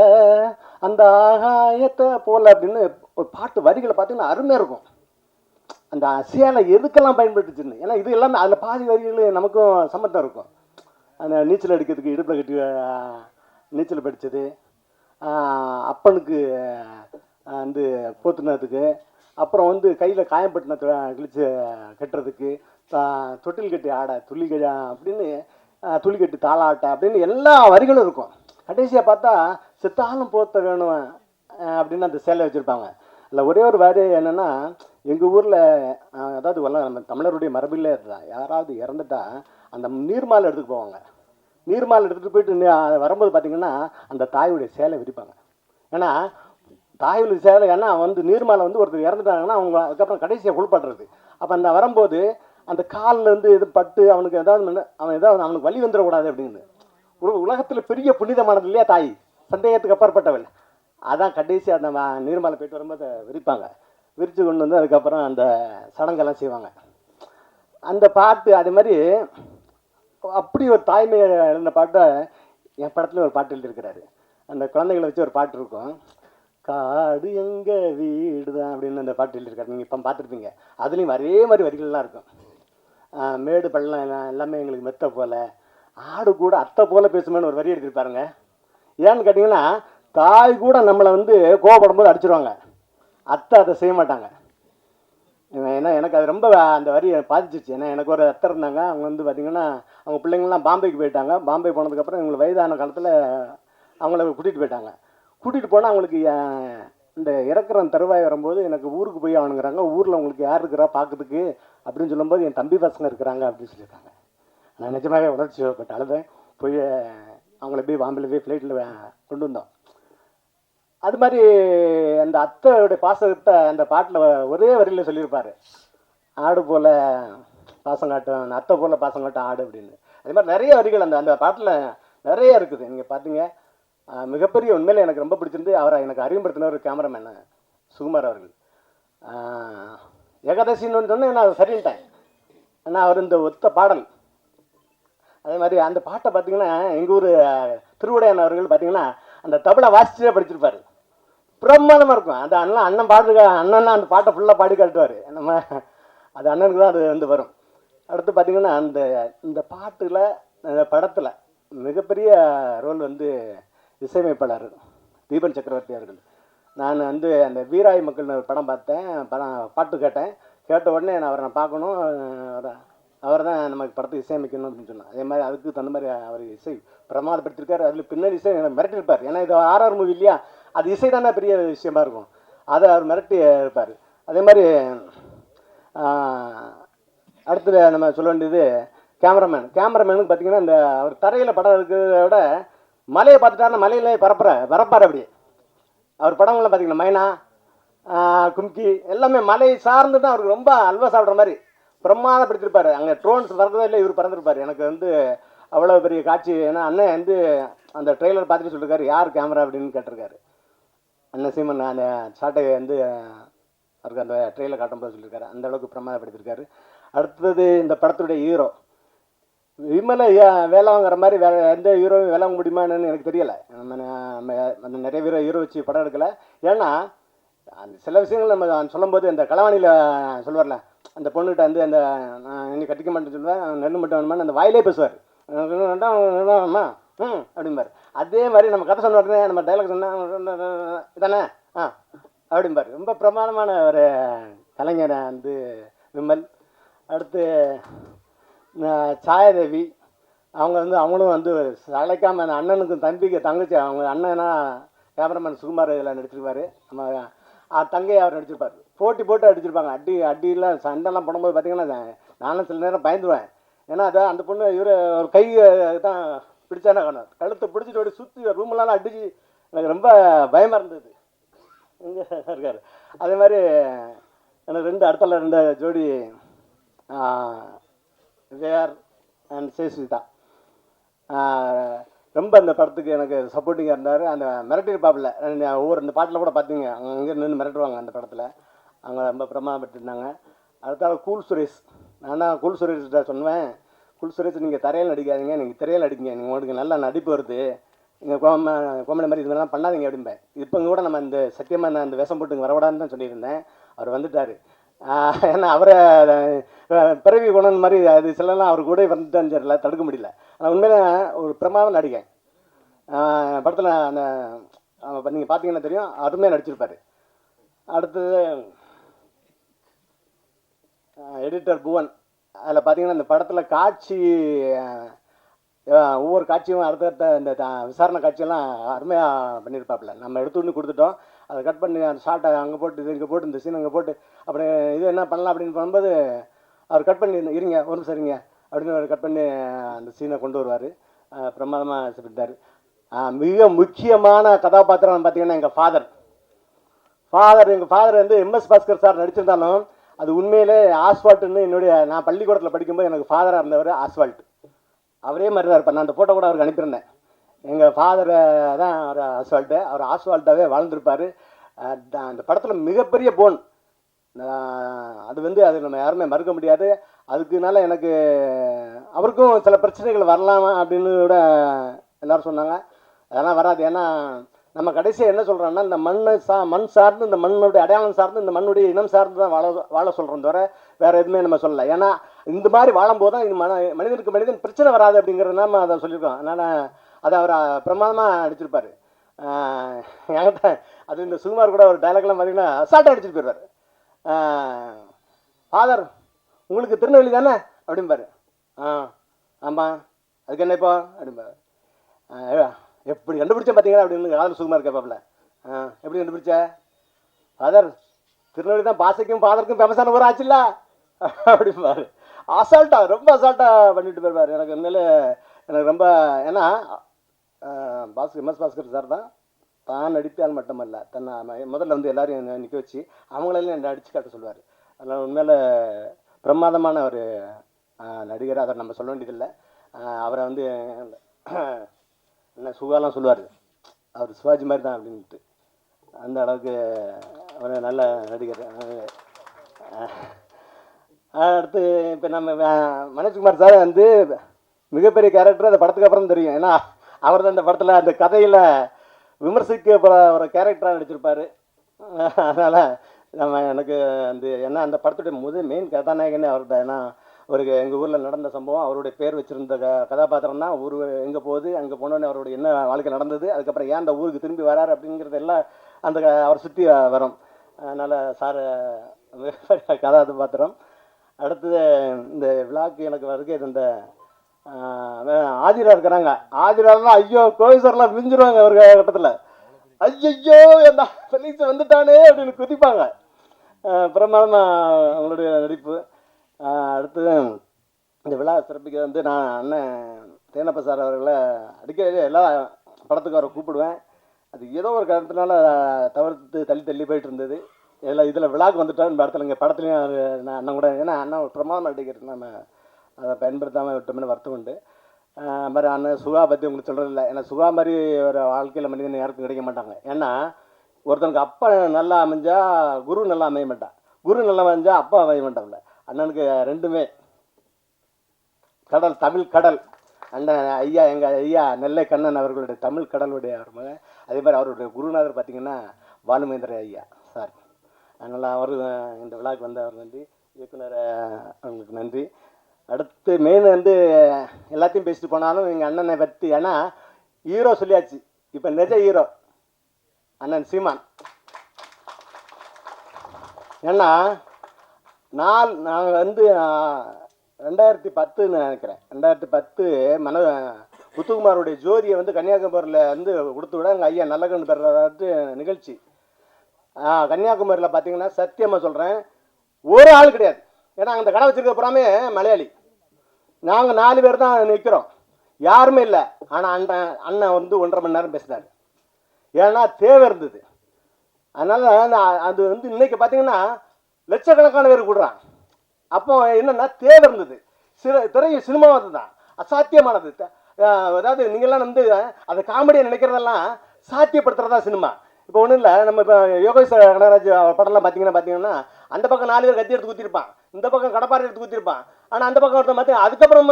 அந்த ஆகாயத்தை போல அப்படின்னு ஒரு பாட்டு வரிகளை பார்த்தீங்கன்னா அருமையாக இருக்கும். அந்த சேலை எதுக்கெல்லாம் பயன்படுத்துச்சுன்னு, ஏன்னா இது எல்லாமே அதில் பாதி வரிகள் நமக்கும் சம்மந்தம் இருக்கும். அந்த நீச்சல் அடிக்கிறதுக்கு இடுப்பில் கட்டி நீச்சல் படித்தது, அப்பனுக்கு வந்து போத்துனதுக்கு, அப்புறம் வந்து கையில் காயம்பட்டினத்தை கிழிச்சு கட்டுறதுக்கு, தொட்டில் கட்டி ஆட, துள்ளி அப்படின்னு துளி கட்டி தாளாட்ட அப்படின்னு எல்லா வரிகளும் இருக்கும். கடைசியாக பார்த்தா செத்தாலும் போத்த வேணும் அப்படின்னு அந்த சேலை வச்சுருப்பாங்க. இல்லை ஒரே ஒரு வரி என்னென்னா, எங்கள் ஊரில் அதாவது நம்ம தமிழருடைய மரபில் தான் யாராவது இறந்துட்டா அந்த நீர்மாலை எடுத்துகிட்டு போவாங்க. நீர்மாலை எடுத்துகிட்டு போயிட்டு வரும்போது பார்த்திங்கன்னா அந்த தாயுடைய சேலை விரிப்பாங்க. ஏன்னா தாயுடைய சேலை ஏன்னா வந்து நீர்மாலை வந்து ஒருத்தர் இறந்துட்டாங்கன்னா அவங்க அதுக்கப்புறம் கடைசியாக குளிப்பாட்டுறது. அப்போ அந்த வரும்போது அந்த காலில் வந்து இது பட்டு அவனுக்கு ஏதாவது அவனுக்கு வலி வந்துடக்கூடாது அப்படின்னு உலகத்தில் பெரிய புனிதமானது இல்லையா தாய், சந்தேகத்துக்கு அப்பாற்பட்டவள். அதான் கடைசி அந்த நீர்மாலை போயிட்டு வரும்போது விரிப்பாங்க. விரித்து கொண்டு வந்து அதுக்கப்புறம் அந்த சடங்கெல்லாம் செய்வாங்க. அந்த பாட்டு அதே மாதிரி அப்படி ஒரு தாய்மை எழுந்த பாட்டை என் படத்தில் ஒரு பாட்டு எழுதியிருக்கிறாரு. அந்த குழந்தைகளை வச்சு ஒரு பாட்டு இருக்கும், காடு எங்கள் வீடு தான் அப்படின்னு அந்த பாட்டு எழுதியிருக்காரு. நீங்கள் இப்போ பார்த்துருப்பீங்க. அதுலேயும் அதே மாதிரி வரிகள்லாம் இருக்கும். மேடு பள்ளம் எல்லாமே எங்களுக்கு மெத்த போல, ஆடு கூட அத்தை போல பேசுமேன்னு ஒரு வரி எடுத்துருப்பாருங்க. ஏன்னு கேட்டிங்கன்னா தாய் கூட நம்மளை வந்து கோவப்படும் போது அடிச்சிருவாங்க, அத்தை அதை செய்ய மாட்டாங்க. ஏன்னா எனக்கு அது ரொம்ப அந்த வரி பாதிச்சிச்சு. ஏன்னா எனக்கு ஒரு அத்தை இருந்தாங்க. அவங்க வந்து பார்த்திங்கன்னா அவங்க பிள்ளைங்கள்லாம் பாம்பேக்கு போயிட்டாங்க. பாம்பே போனதுக்கப்புறம் இவங்களுக்கு வயதான காலத்தில் அவங்கள கூட்டிகிட்டு போயிட்டாங்க. கூட்டிகிட்டு போனால் அவங்களுக்கு இந்த இறக்குற தருவாய் வரும்போது எனக்கு ஊருக்கு போய் அவனுங்கிறாங்க. ஊரில் உங்களுக்கு யார் இருக்கிறா பார்க்கறதுக்கு அப்படின்னு சொல்லும்போது என் தம்பி பசங்க இருக்கிறாங்க அப்படின்னு சொல்லியிருக்காங்க. நான் நிஜமாகவே உணர்ச்சி பட் அழுதேன். போய் அவங்கள போய் பாம்பேல போய் ஃப்ளைட்டில் கொண்டு வந்தோம். அது மாதிரி அந்த அத்தையோடைய பாசத்தை அந்த பாட்டில் ஒரே வரியில் சொல்லியிருப்பார், ஆடு போல் பாசம் காட்டும், அத்தை போல் பாசம் காட்டும் ஆடு அப்படின்னு. அதே மாதிரி நிறைய வரிகள் அந்த பாட்டில் நிறைய இருக்குது. நீங்கள் பார்த்தீங்க, மிகப்பெரிய உண்மையில் எனக்கு ரொம்ப பிடிச்சிருந்து அவரை எனக்கு அறிமுகப்படுத்தின ஒரு கேமராமேன் சுகுமார் அவர்கள். ஏகாதசின்னு சொன்னேன் நான் சரின்ட்டேன். ஆனால் அவர் இந்த ஒத்த பாடல் அதே மாதிரி அந்த பாட்டை பார்த்திங்கன்னா எங்கள் ஊர் திருவுடையான் அவர்கள் பார்த்திங்கன்னா அந்த தபலை வாசிச்சே படிச்சிருப்பார். பிரமாதமாக இருக்கும். அந்த அண்ணன் பாடுறதுக்கு அண்ணன்னா அந்த பாட்டை ஃபுல்லாக பாடி காட்டுவார். நம்ம அது அண்ணனுக்கு தான் அது வந்து வரும். அடுத்து பார்த்திங்கன்னா இந்த பாட்டில் இந்த படத்தில் மிகப்பெரிய ரோல் வந்து இசையமைப்பாளர் தீபன் சக்கரவர்த்தி அவர்கள். நான் வந்து அந்த வீராய் மக்கள் படம் பார்த்தேன், பாட்டு கேட்ட உடனே நான் பார்க்கணும், அவர் தான் நமக்கு படத்துக்கு இசையமைக்கணும் அப்படின்னு சொன்னார். அதே மாதிரி அதுக்கு தகுந்த மாதிரி அவர் இசை பிரமாதப்படுத்திருக்காரு. அதில் பின்னாடி இசை எனக்கு மிரட்டிருப்பார். ஏன்னா இது RR மூவி இல்லையா, அது இசை தானே பெரிய விஷயமா இருக்கும், அதை அவர் மிரட்டி இருப்பார். அதே மாதிரி அடுத்தது நம்ம சொல்ல வேண்டியது கேமராமேனுக்கு பார்த்திங்கன்னா இந்த அவர் தரையில் படம் இருக்கிறத விட மலையை பார்த்துட்டாருன்னா மலையிலே பரப்பார். அப்படி அவர் படங்கள்லாம் பார்த்திங்கன்னா மைனா, கும்கி எல்லாமே மலை சார்ந்து தான் அவருக்கு ரொம்ப அல்வா சாப்பிட்ற மாதிரி பிரமாதப்படுத்திருப்பார். அங்கே ட்ரோன்ஸ் பறந்ததே இல்லை, இவர் பறந்துருப்பார். எனக்கு வந்து அவ்வளோ பெரிய காட்சி. ஏன்னா அண்ணன் வந்து அந்த ட்ரெய்லர் பார்த்துட்டு சொல்லியிருக்காரு, யார் கேமரா அப்படின்னு கேட்டிருக்காரு. அண்ணன் சீமன் அந்த சாட்டை வந்து அவருக்கு அந்த ட்ரெய்லர் காட்டும்போது சொல்லியிருக்காரு. அந்த அளவுக்கு பிரமாதப்படுத்திருக்காரு. அடுத்தது இந்த படத்துடைய ஹீரோ விமலை வேலை வாங்குற மாதிரி வேறு எந்த ஹீரோவும் வேலை வாங்க முடியுமான்னு எனக்கு தெரியலை. நம்ம நிறைய ஹீரோ வச்சு படம் எடுக்கலை. ஏன்னா அந்த சில விஷயங்கள் நம்ம சொல்லும்போது இந்த களவாணியில் சொல்லுவார்ல, அந்த பொண்ணுகிட்ட வந்து அந்த இன்னைக்கு கட்டிக்க மாட்டேன்னு சொல்லுவேன், நெல் மட்டும் வேணுமான்னு அந்த வாயிலே பேசுவார். அம்மா அப்படிம்பார். அதே மாதிரி நம்ம கதை சொன்ன உடனே நம்ம டைலாக் சொன்னால் இதானே அப்படிம்பார். ரொம்ப பிரமாதமான ஒரு கலைஞரை வந்து விமல். அடுத்து சாயாதேவி அவங்களும் வந்து அழைக்காமல் அந்த அண்ணனுக்கும் தம்பிக்கு தங்கச்சி, அவங்க அண்ணனா கேமராமேன் சுகுமார் இதில் நடிச்சிருப்பார். நம்ம தங்கையை அவர் நடிச்சிருப்பார். போட்டு அடிச்சிருப்பாங்க. அடியெல்லாம் சண்டைலாம் போடும்போது பார்த்திங்கன்னா நானும் சில நேரம் பயந்துருவேன். ஏன்னா அதான் அந்த பொண்ணு இவர் ஒரு கை தான் பிடிச்சானே காணும், கழுத்தை பிடிச்சிட்டு ஓடி சுற்றி ரூமெல்லாம் அடிச்சு எனக்கு ரொம்ப பயமாக இருந்தது. இங்கே இருக்கார். அதே மாதிரி எனக்கு அடுத்தால 2 ஜோடி வேர் அண்ட் சேஸ்விதா ரொம்ப அந்த படத்துக்கு எனக்கு சப்போர்ட்டிங்காக இருந்தார். அந்த மிரட்டிருப்பாப்பில் ஒவ்வொரு இந்த பாட்டில் கூட பார்த்தீங்க, அங்கே நின்று மிரட்டுவாங்க அந்த படத்தில். அவங்க ரொம்ப பிரமாதப்பட்டுருந்தாங்க. அடுத்தால கூல் சுரேஷ். நான் தான் கூல் சுரேஷ்கிட்ட சொன்னேன், கூல் சுரேஷ் நீங்கள் தரையில் நடிக்காதீங்க, நீங்கள் திரையில் நடிங்க, நீங்கள் உங்களுக்கு நல்லா நடிப்பு வருது, நீங்கள் கோமடி மாதிரி இது மாதிரிலாம் பண்ணாதீங்க அப்படிம்பேன். இப்போ கூட நம்ம இந்த சத்தியமாக நான் அந்த வேஷம் போட்டு வரக்கூடாதுன்னு தான் சொல்லியிருந்தேன். அவர் வந்துட்டார். ஏன்னா அவரை பிறவி குணம் மாதிரி அது சிலலாம் அவர் கூட வந்துட்டான்னு தெரியல, தடுக்க முடியல. ஆனால் உண்மையில ஒரு பிரமாதம் நடிகன். படத்தில் அந்த நீங்கள் பார்த்தீங்கன்னா தெரியும், அருமையாக நடிச்சிருப்பார். அடுத்தது எடிட்டர் புவன். அதில் பார்த்தீங்கன்னா இந்த படத்தில் காட்சி ஒவ்வொரு காட்சியும் அடுத்தடுத்த இந்த விசாரணை காட்சியெல்லாம் அருமையாக பண்ணியிருப்பாப்புல. நம்ம எடுத்துன்னு கொடுத்துட்டோம். அதை கட் பண்ணி அந்த ஷார்ட்டை அங்கே போட்டு இது இங்கே போட்டு இந்த சீன் அங்கே போட்டு அப்புறம் இது என்ன பண்ணலாம் அப்படின்னு பண்ணும்போது அவர் கட் பண்ணி இருங்க ஒரு நிமிஷம் இருங்க அப்படின்னு அவர் கட் பண்ணி அந்த சீனை கொண்டு வருவார். பிரமாதமாக சொல்லிட்டார். மிக முக்கியமான கதாபாத்திரம் பார்த்தீங்கன்னா எங்கள் ஃபாதர் எங்கள் ஃபாதர் வந்து எம்எஸ் பாஸ்கர் சார் நடிச்சிருந்தாலும் அது உண்மையிலே ஆஸ்வால்ட்டுன்னு நான் பள்ளிக்கூடத்தில் படிக்கும்போது எனக்கு ஃபாதராக இருந்தவர் ஆஸ்வால்ட். அவரே மாதிரி தான் இருப்பார். நான் அந்த ஃபோட்டோ கூட அவருக்கு அனுப்பியிருந்தேன். எங்கள் ஃபாதரை தான் அவர் ஆஸ்வால்ட்டு. அவர் ஆஸ்வால்ட்டாகவே வாழ்ந்துருப்பார். அந்த படத்தில் மிகப்பெரிய போன். அது வந்து அது நம்ம யாருமே மறுக்க முடியாது. அதுக்குனால எனக்கு அவருக்கும் சில பிரச்சனைகள் வரலாமா அப்படின்னு கூட எல்லோரும் சொன்னாங்க. அதெல்லாம் வராது. ஏன்னா நம்ம கடைசியாக என்ன சொல்கிறோன்னா இந்த மண் சார்ந்து இந்த மண்ணுடைய அடையாளம் சார்ந்து இந்த மண்ணுடைய இனம் சார்ந்து தான் வாழ சொல்கிறோம் தவிர வேறு எதுவுமே நம்ம சொல்லலை. ஏன்னா இந்த மாதிரி வாழும்போது தான் இது மனிதனுக்கு மனிதன் பிரச்சனை வராது அப்படிங்கிறது நம்ம அதை சொல்லியிருக்கோம். அதனால் அதை அவர் பிரமாதமாக அடிச்சிருப்பார். என்கிட்ட அது இந்த சுகுமார் கூட ஒரு டைலாக்லாம் பார்த்தீங்கன்னா அசால்ட்டாக அடிச்சுட்டு போயிடுவார். ஃபாதர் உங்களுக்கு திருநெல்வேலி தானே அப்படிம்பாரு. ஆமாம் அதுக்கு என்ன இப்போ அப்படிம்பாரு. எப்படி கண்டுபிடிச்சேன் பார்த்தீங்களா அப்படின்னு காதல் சுகுமார் கேட்பாப்புல. எப்படி கண்டுபிடிச்ச ஃபாதர் திருநெல்வேலி தான் பாசைக்கும் ஃபாதருக்கும் ஃபேமஸான ஊர் ஆச்சுல்ல அப்படிம்பாரு. அசால்ட்டாக ரொம்ப அசால்ட்டாக பண்ணிட்டு போயிருப்பார். எனக்கு உண்மையிலே எனக்கு ரொம்ப ஏன்னா எம்எஸ் பாஸ்கர் சார் தான் நடித்தால் மட்டுமல்ல தன்னை முதல்ல வந்து எல்லாரையும் நிற்க வச்சு அவங்களெல்லாம் என்னை அடித்து காட்ட சொல்லுவார். அதனால் உண்மையில் பிரமாதமான ஒரு நடிகர். அதை நம்ம சொல்ல வேண்டியதில்லை. அவரை வந்து என்ன சுகாலாம் சொல்லுவார், அவர் சிவாஜி மாதிரி தான் அப்படின்ட்டு. அந்த அளவுக்கு அவர் நல்ல நடிகர். அடுத்து இப்போ நம்ம மனோஜ்குமார் சார் வந்து மிகப்பெரிய கேரக்டர் அந்த படத்துக்கு அப்புறம் தெரியும். ஏன்னா அவர் தான் அந்த படத்தில் அந்த கதையில் விமர்சிக்க ஒரு கேரக்டராக நடிச்சிருப்பார். அதனால் எனக்கு அந்த படத்துடைய மெயின் கதாநாயகனே அவர் தான். ஏன்னா அவருக்கு எங்கள் ஊரில் நடந்த சம்பவம், அவருடைய பேர் வச்சுருந்த கதாபாத்திரம் தான். ஊர் எங்கே போகுது, அங்கே போனோடனே அவருடைய என்ன வாழ்க்கை நடந்தது, அதுக்கப்புறம் ஏன் அந்த ஊருக்கு திரும்பி வராரு அப்படிங்கிறது எல்லாம் அந்த அவரை சுற்றி வரும். அதனால் சார் கதாபாத்திரம். அடுத்தது இந்த விழாக்கு எனக்கு வருகை இந்த ஆதிரா இருக்கிறாங்க. ஆதிராலாம் ஐயோ கோவிசர்லாம் மிஞ்சிருவாங்க ஒரு கட்டத்தில். ஐயோ என்ன ஃபெலிக்ஸ் வந்துட்டானே அப்படின்னு குதிப்பாங்க. பிரமாதமாக அவங்களுடைய நடிப்பு. அடுத்தது இந்த விழா சிறப்பிக்க வந்து நான் அண்ணன் தேனப்ப சார் அவர்களை அடிக்கடி எல்லா படத்துக்கு அவரை கூப்பிடுவேன். அது ஏதோ ஒரு காரணத்தினால தவிர்த்து தள்ளி போயிட்டு இருந்தது. இதில் விழாக்கு வந்துட்டோம். இந்த இடத்துல இங்கே படத்துலையும் நான் அண்ணன் கூட ஏன்னா அண்ணன் ஒரு பிரமாதமாக நடிக்கிறது நம்ம அதை பயன்படுத்தாமல் விட்டோம்னு வருத்தம் உண்டு. மாதிரி அண்ணன் சுகா பற்றி உங்களுக்கு சொல்கிறது இல்லை. ஏன்னா சுகா மாதிரி ஒரு வாழ்க்கையில் மனிதன் யாருக்கும் கிடைக்க மாட்டாங்க. ஏன்னா ஒருத்தனுக்கு அப்பா நல்லா அமைஞ்சா குரு நல்லா அமைய மாட்டான், குரு நல்லா அமைஞ்சா அப்பா அமைய மாட்டாங்கல்ல. அண்ணனுக்கு ரெண்டுமே கடல், தமிழ் கடல். அண்ணன் ஐயா எங்கள் ஐயா நெல்லை கண்ணன் அவர்களுடைய தமிழ் கடலுடைய அவர் மகன். அதே மாதிரி அவருடைய குருநாதர் பார்த்திங்கன்னா பாலுமேந்திர ஐயா சார். அதனால் அவர் இந்த விழாவுக்கு வந்து அவர் நன்றி, இயக்குனர் அவங்களுக்கு நன்றி. அடுத்து மெயின் வந்து எல்லாத்தையும் பேசிட்டு போனாலும் எங்கள் அண்ணனை பற்றி, ஏன்னா ஹீரோ சொல்லியாச்சு, இப்போ நிஜ ஹீரோ அண்ணன் சீமான். ஏன்னா நாங்கள் வந்து 2010 நினைக்கிறேன், 2010 முத்துக்குமாருடைய ஜோதியை வந்து கன்னியாகுமரியில் வந்து கொடுத்து விட எங்கள் ஐயா நல்லகன் பெறாது நிகழ்ச்சி. கன்னியாகுமரியில் பார்த்தீங்கன்னா சத்தியமாக சொல்கிறேன் ஒரு ஆள் கிடையாது. ஏன்னா அந்த கடை வச்சுருக்க புறாமே மலையாளி. நாங்கள் 4 பேர் தான் நிற்கிறோம், யாருமே இல்லை. ஆனால் அண்ணன் வந்து 1.5 மணி நேரம் பேசினார். ஏன்னா தேவை இருந்தது. அதனால் அது வந்து இன்றைக்கி பார்த்தீங்கன்னா லட்சக்கணக்கான பேர் கூடுறான். அப்போ என்னென்னா தேவை இருந்தது. சினிமாவது தான் அசாத்தியமானது. அதாவது நீங்கள்லாம் வந்து அந்த காமெடியை நினைக்கிறதெல்லாம் சாத்தியப்படுத்துகிறதா சினிமா. இப்போ ஒன்றும் இல்லை, நம்ம இப்போ யோகேஸ்வர கனகராஜ் படம்லாம் பார்த்தீங்கன்னா அந்த பக்கம் 4 பேர் கத்தி எடுத்து குத்திருப்பான், இந்த பக்கம் கடப்பாறை எடுத்து குத்திருப்பான். ஆனால் அந்த பக்கம் ஒருத்தன் பார்த்தீங்கன்னா அதுக்கப்புறம்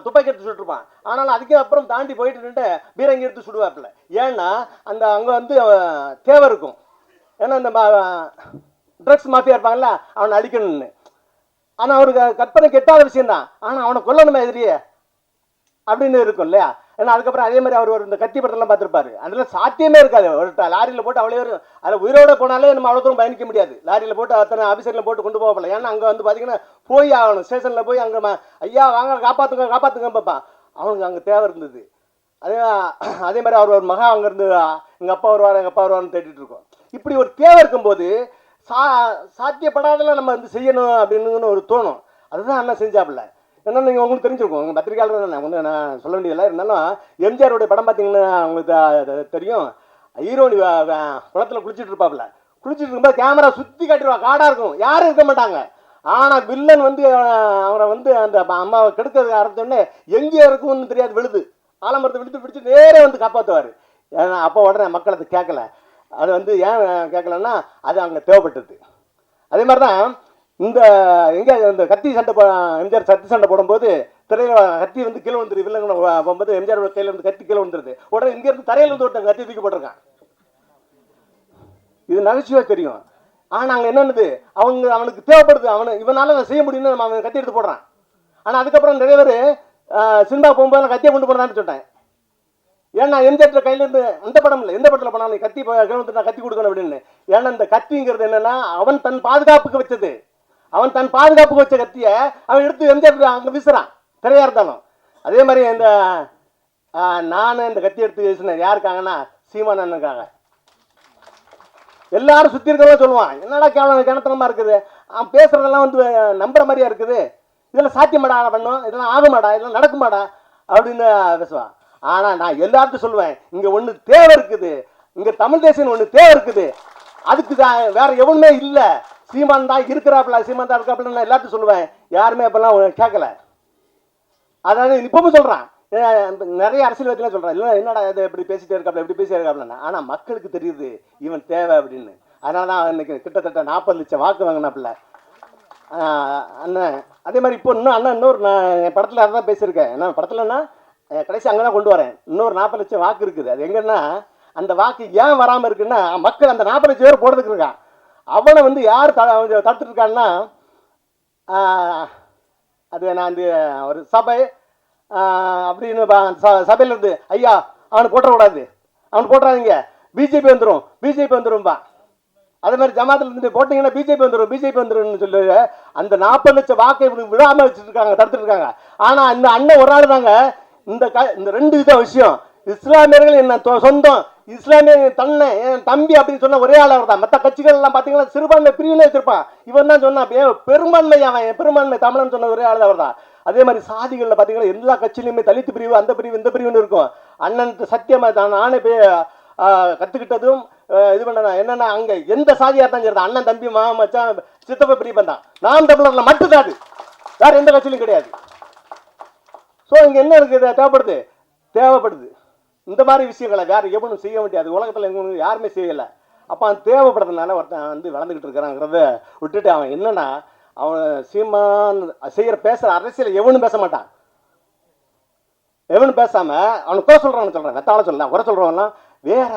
துப்பாக்கி எடுத்து சுட்டுருப்பான். ஆனாலும் அதுக்கு அப்புறம் தாண்டி போயிட்டு நின்று பீரங்கி எடுத்து சுடுவாப்பில்ல. ஏன்னா அங்கே வந்து தேவை இருக்கும். ஏன்னா இந்த ட்ரக்ஸ் மாஃபியா இருப்பாங்கல்ல, அவனை அடிக்கணும்னு. ஆனால் அவருக்கு கற்பனை கெட்டாத விஷயந்தான், ஆனால் அவனை கொல்லணுமே எதிரியே அப்படின்னு இருக்கும் இல்லையா. ஏன்னா அதுக்கப்புறம் அதே மாதிரி அவர் இந்த கத்தி படத்தெல்லாம் பார்த்துருப்பாரு. அதெல்லாம் சாத்தியமே இருக்காது. ஒரு லாரியில் போட்டு அவ்வளோ வரும், அதில் உயிரோடு போனாலே நம்ம அவ்வளோ தூரம் பயணிக்க முடியாது. லாரியில் போட்டு அத்தனை ஆஃபீஸரில் போட்டு கொண்டு போகல. ஏன்னா அங்கே வந்து பார்த்தீங்கன்னா போய் ஆகணும், ஸ்டேஷனில் போய் அங்கே ஐயா வாங்க காப்பாற்றுங்க பார்ப்பான். அவனுக்கு அங்கே தேவை இருந்தது. அதே மாதிரி அவர் ஒரு மகா அங்கேருந்து எங்கள் அப்பா வருவார்னு தேடிட்டு இருக்கோம். இப்படி ஒரு தேவை இருக்கும்போது சாத்தியப்படாதெல்லாம் நம்ம வந்து செய்யணும் அப்படின்னு ஒரு தோணும். அதுதான் அண்ணன் செஞ்சாப்புல. ஏன்னா நீங்கள் உங்களுக்கு தெரிஞ்சிருக்கும், உங்கள் பத்திரிகையாளர் நான் சொல்ல வேண்டியதில்லை. இருந்தாலும் எம்ஜிஆருடைய படம் பார்த்தீங்கன்னா உங்களுக்கு தெரியும். ஹீரோனி குளத்தில் குளிச்சுட்டு இருப்பாப்புல. குளிச்சுட்டு இருக்கும்போது கேமரா சுற்றி காட்டிடுவா, காடாக இருக்கும், யாரும் இருக்க மாட்டாங்க. ஆனால் வில்லன் வந்து அவரை வந்து அந்த அம்மாவை கெடுக்கிறதுக்கு ஆரம்பிச்சோடனே எங்கே இருக்கும்னு தெரியாது, விழுது ஆலமரத்தை விழுத்து பிடிச்சி நேரே வந்து காப்பாற்றுவார். ஏன்னா அப்போ உடனே மக்கள் அது கேட்கல. அது வந்து ஏன் கேட்கலன்னா அது அங்கே தேவைப்பட்டது. அதே மாதிரி தான் இந்த எங்கே இந்த கத்தி சண்டை எம்ஜிஆர் கத்தி சண்டை போடும்போது திரையில் கத்தி வந்து கீழே வந்துருது. வில்லங்க போகும்போது எம்ஜிஆரோட கையில் வந்து கத்தி கீழே வந்துருது. உடனே இங்கேருந்து தரையில் வந்து ஒருத்தன் கத்தி தூக்கி போட்டிருக்கான். இது நகைச்சுவாக தெரியும். ஆனால் அங்கே என்னன்னுது அவனுக்கு தேவைப்படுது, இவனால நான் செய்ய முடியும்னு அவன் கத்தி எடுத்து போடுறான். ஆனால் அதுக்கப்புறம் நிறைய பேர் சினிமா போகும்போது நான் கத்தியை கொண்டு போனான்னு சொல்லிட்டேன். ஏன்னா எம்ஜிஆர் கையிலேருந்து அந்த படம் இல்லை, எந்த படத்தில் போனாலும் கத்தி கிழந்து நான் கத்தி கொடுக்கணும் அப்படின்னு. ஏன்னா இந்த கத்திங்கிறது என்னன்னா அவன் தன் பாதுகாப்புக்கு வச்சது. அவன் தன் பாதுகாப்புக்கு வச்ச கத்தியை அவன் எடுத்து எம்ஜிஆர் அங்கே வீசுறான், திரையா இருந்தாலும். அதே மாதிரி இந்த நான் இந்த கத்தி எடுத்து வீசினேன் யாருக்காங்கன்னா சீமானனுக்காக. எல்லாரும் சுற்றி இருக்கிறவங்க சொல்லுவான், என்னடா கிணத்தனமா இருக்குது, அவன் பேசுறதெல்லாம் வந்து நம்புற மாதிரியா இருக்குது, இதெல்லாம் சாத்தியமாடா பண்ணும், இதெல்லாம் ஆகுமாடா, இதெல்லாம் நடக்குமாடா அப்படின்னு பேசுவான். ஆனால் நான் எல்லாருக்கும் சொல்லுவேன், இங்கே ஒன்று தேவை இருக்குது, இங்கே தமிழ் தேசியம் ஒன்று தேவை இருக்குது, அதுக்கு தான் வேற எவனுமே இல்லை, சீமான் தான் இருக்கிறாப்புல, சீமான் தான் இருக்காப்புல நான் எல்லாத்தையும் சொல்லுவேன். யாருமே அப்பெல்லாம் கேட்கல. அதாவது இப்பவும் சொல்கிறான், நிறைய அரசியல்வாதிலாம் சொல்கிறான், இல்லை என்னடா இது இப்படி பேசிட்டே இருக்காப்புல, இப்படி பேசிட்டே இருக்காப்புலன்னா. ஆனால் மக்களுக்கு தெரியுது இவன் தேவை அப்படின்னு. அதனால தான் இன்னைக்கு கிட்டத்தட்ட 40 லட்சம் வாக்கு வாங்கினாப்புல அண்ணன். அதே மாதிரி இப்போ இன்னும் அண்ணன் இன்னொரு நான் என் படத்தில் அதான் பேசியிருக்கேன். என்ன படத்தில்னா கடைசி அங்கே தான் கொண்டு வரேன். இன்னொரு 40 லட்சம் வாக்கு இருக்குது. அது எங்கன்னா அந்த வாக்கு ஏன் வராமல் இருக்குன்னா மக்கள் அந்த 40 லட்சம் பேர் போடுறதுக்கு இருக்கான். அவனை வந்து யார் தடுத்துட்டு இருக்கான்னா அது நான் அந்த ஒரு சபை அப்படின்னு சபையிலேருந்து ஐயா அவனை போட்டுறக்கூடாது, அவனை போட்டுறாதீங்க, பிஜேபி வந்துரும்பா. அதே மாதிரி ஜமாத்தில் இருந்து போட்டிங்கன்னா பிஜேபி வந்துரும்னு சொல்லி அந்த 40 லட்சம் வாக்கை விடாமல் வச்சுருக்காங்க, தடுத்துட்டு இருக்காங்க. ஆனால் இந்த அண்ணன் ஒரு நாள் தாங்க இந்த 2 வித விஷயம். இஸ்லாமியர்கள் என்ன சொந்தம், இஸ்லாமிய தன்னை என் தம்பி அப்படின்னு சொன்ன ஒரே ஆள் அவர் தான். மற்ற கட்சிகள் எல்லாம் பார்த்தீங்கன்னா சிறுபான்மை பிரிவினை வச்சிருப்பான். இவன் தான் சொன்னான் பெரும்பான்மை, அவன் பெரும்பான்மை தமிழன் சொன்ன ஒரே ஆள் அவர் தான். அதே மாதிரி சாதிகளில் பார்த்தீங்கன்னா எல்லா கட்சியிலுமே தலித்து பிரிவு, அந்த பிரிவு, இந்த பிரிவுன்னு இருக்கும். அண்ணன் சத்தியமாக தான் நானே போய் கற்றுக்கிட்டதும் இது பண்ண என்னன்னா அங்கே எந்த சாதியாக இருந்தாலும் சரி, அண்ணன் தம்பி மச்சான் சித்தப்ப பிரிப்பன் தான். நாம் தமிழரில் மட்டும்தான் அது, வேற எந்த கட்சியிலும் கிடையாது. ஸோ இங்கே என்ன இருக்குது, தேவைப்படுது இந்த மாதிரி விஷயங்களை வேற எவனும் செய்ய முடியாது, உலகத்தில் எங்க யாருமே செய்யலை. அப்போ அவன் தேவைப்படுறதுனால ஒருத்தன் வந்து வளர்ந்துக்கிட்டு இருக்கிறாங்கிறத விட்டுட்டு அவன் என்னன்னா அவன் சீமான் பேசுகிற அரசியல் எவனும் பேச மாட்டான். எவனும் பேசாமல் அவனுக்கு குறை சொல்கிறான்னு வெத்தால சொல்லலாம், குறை சொல்கிறவங்கலாம் வேற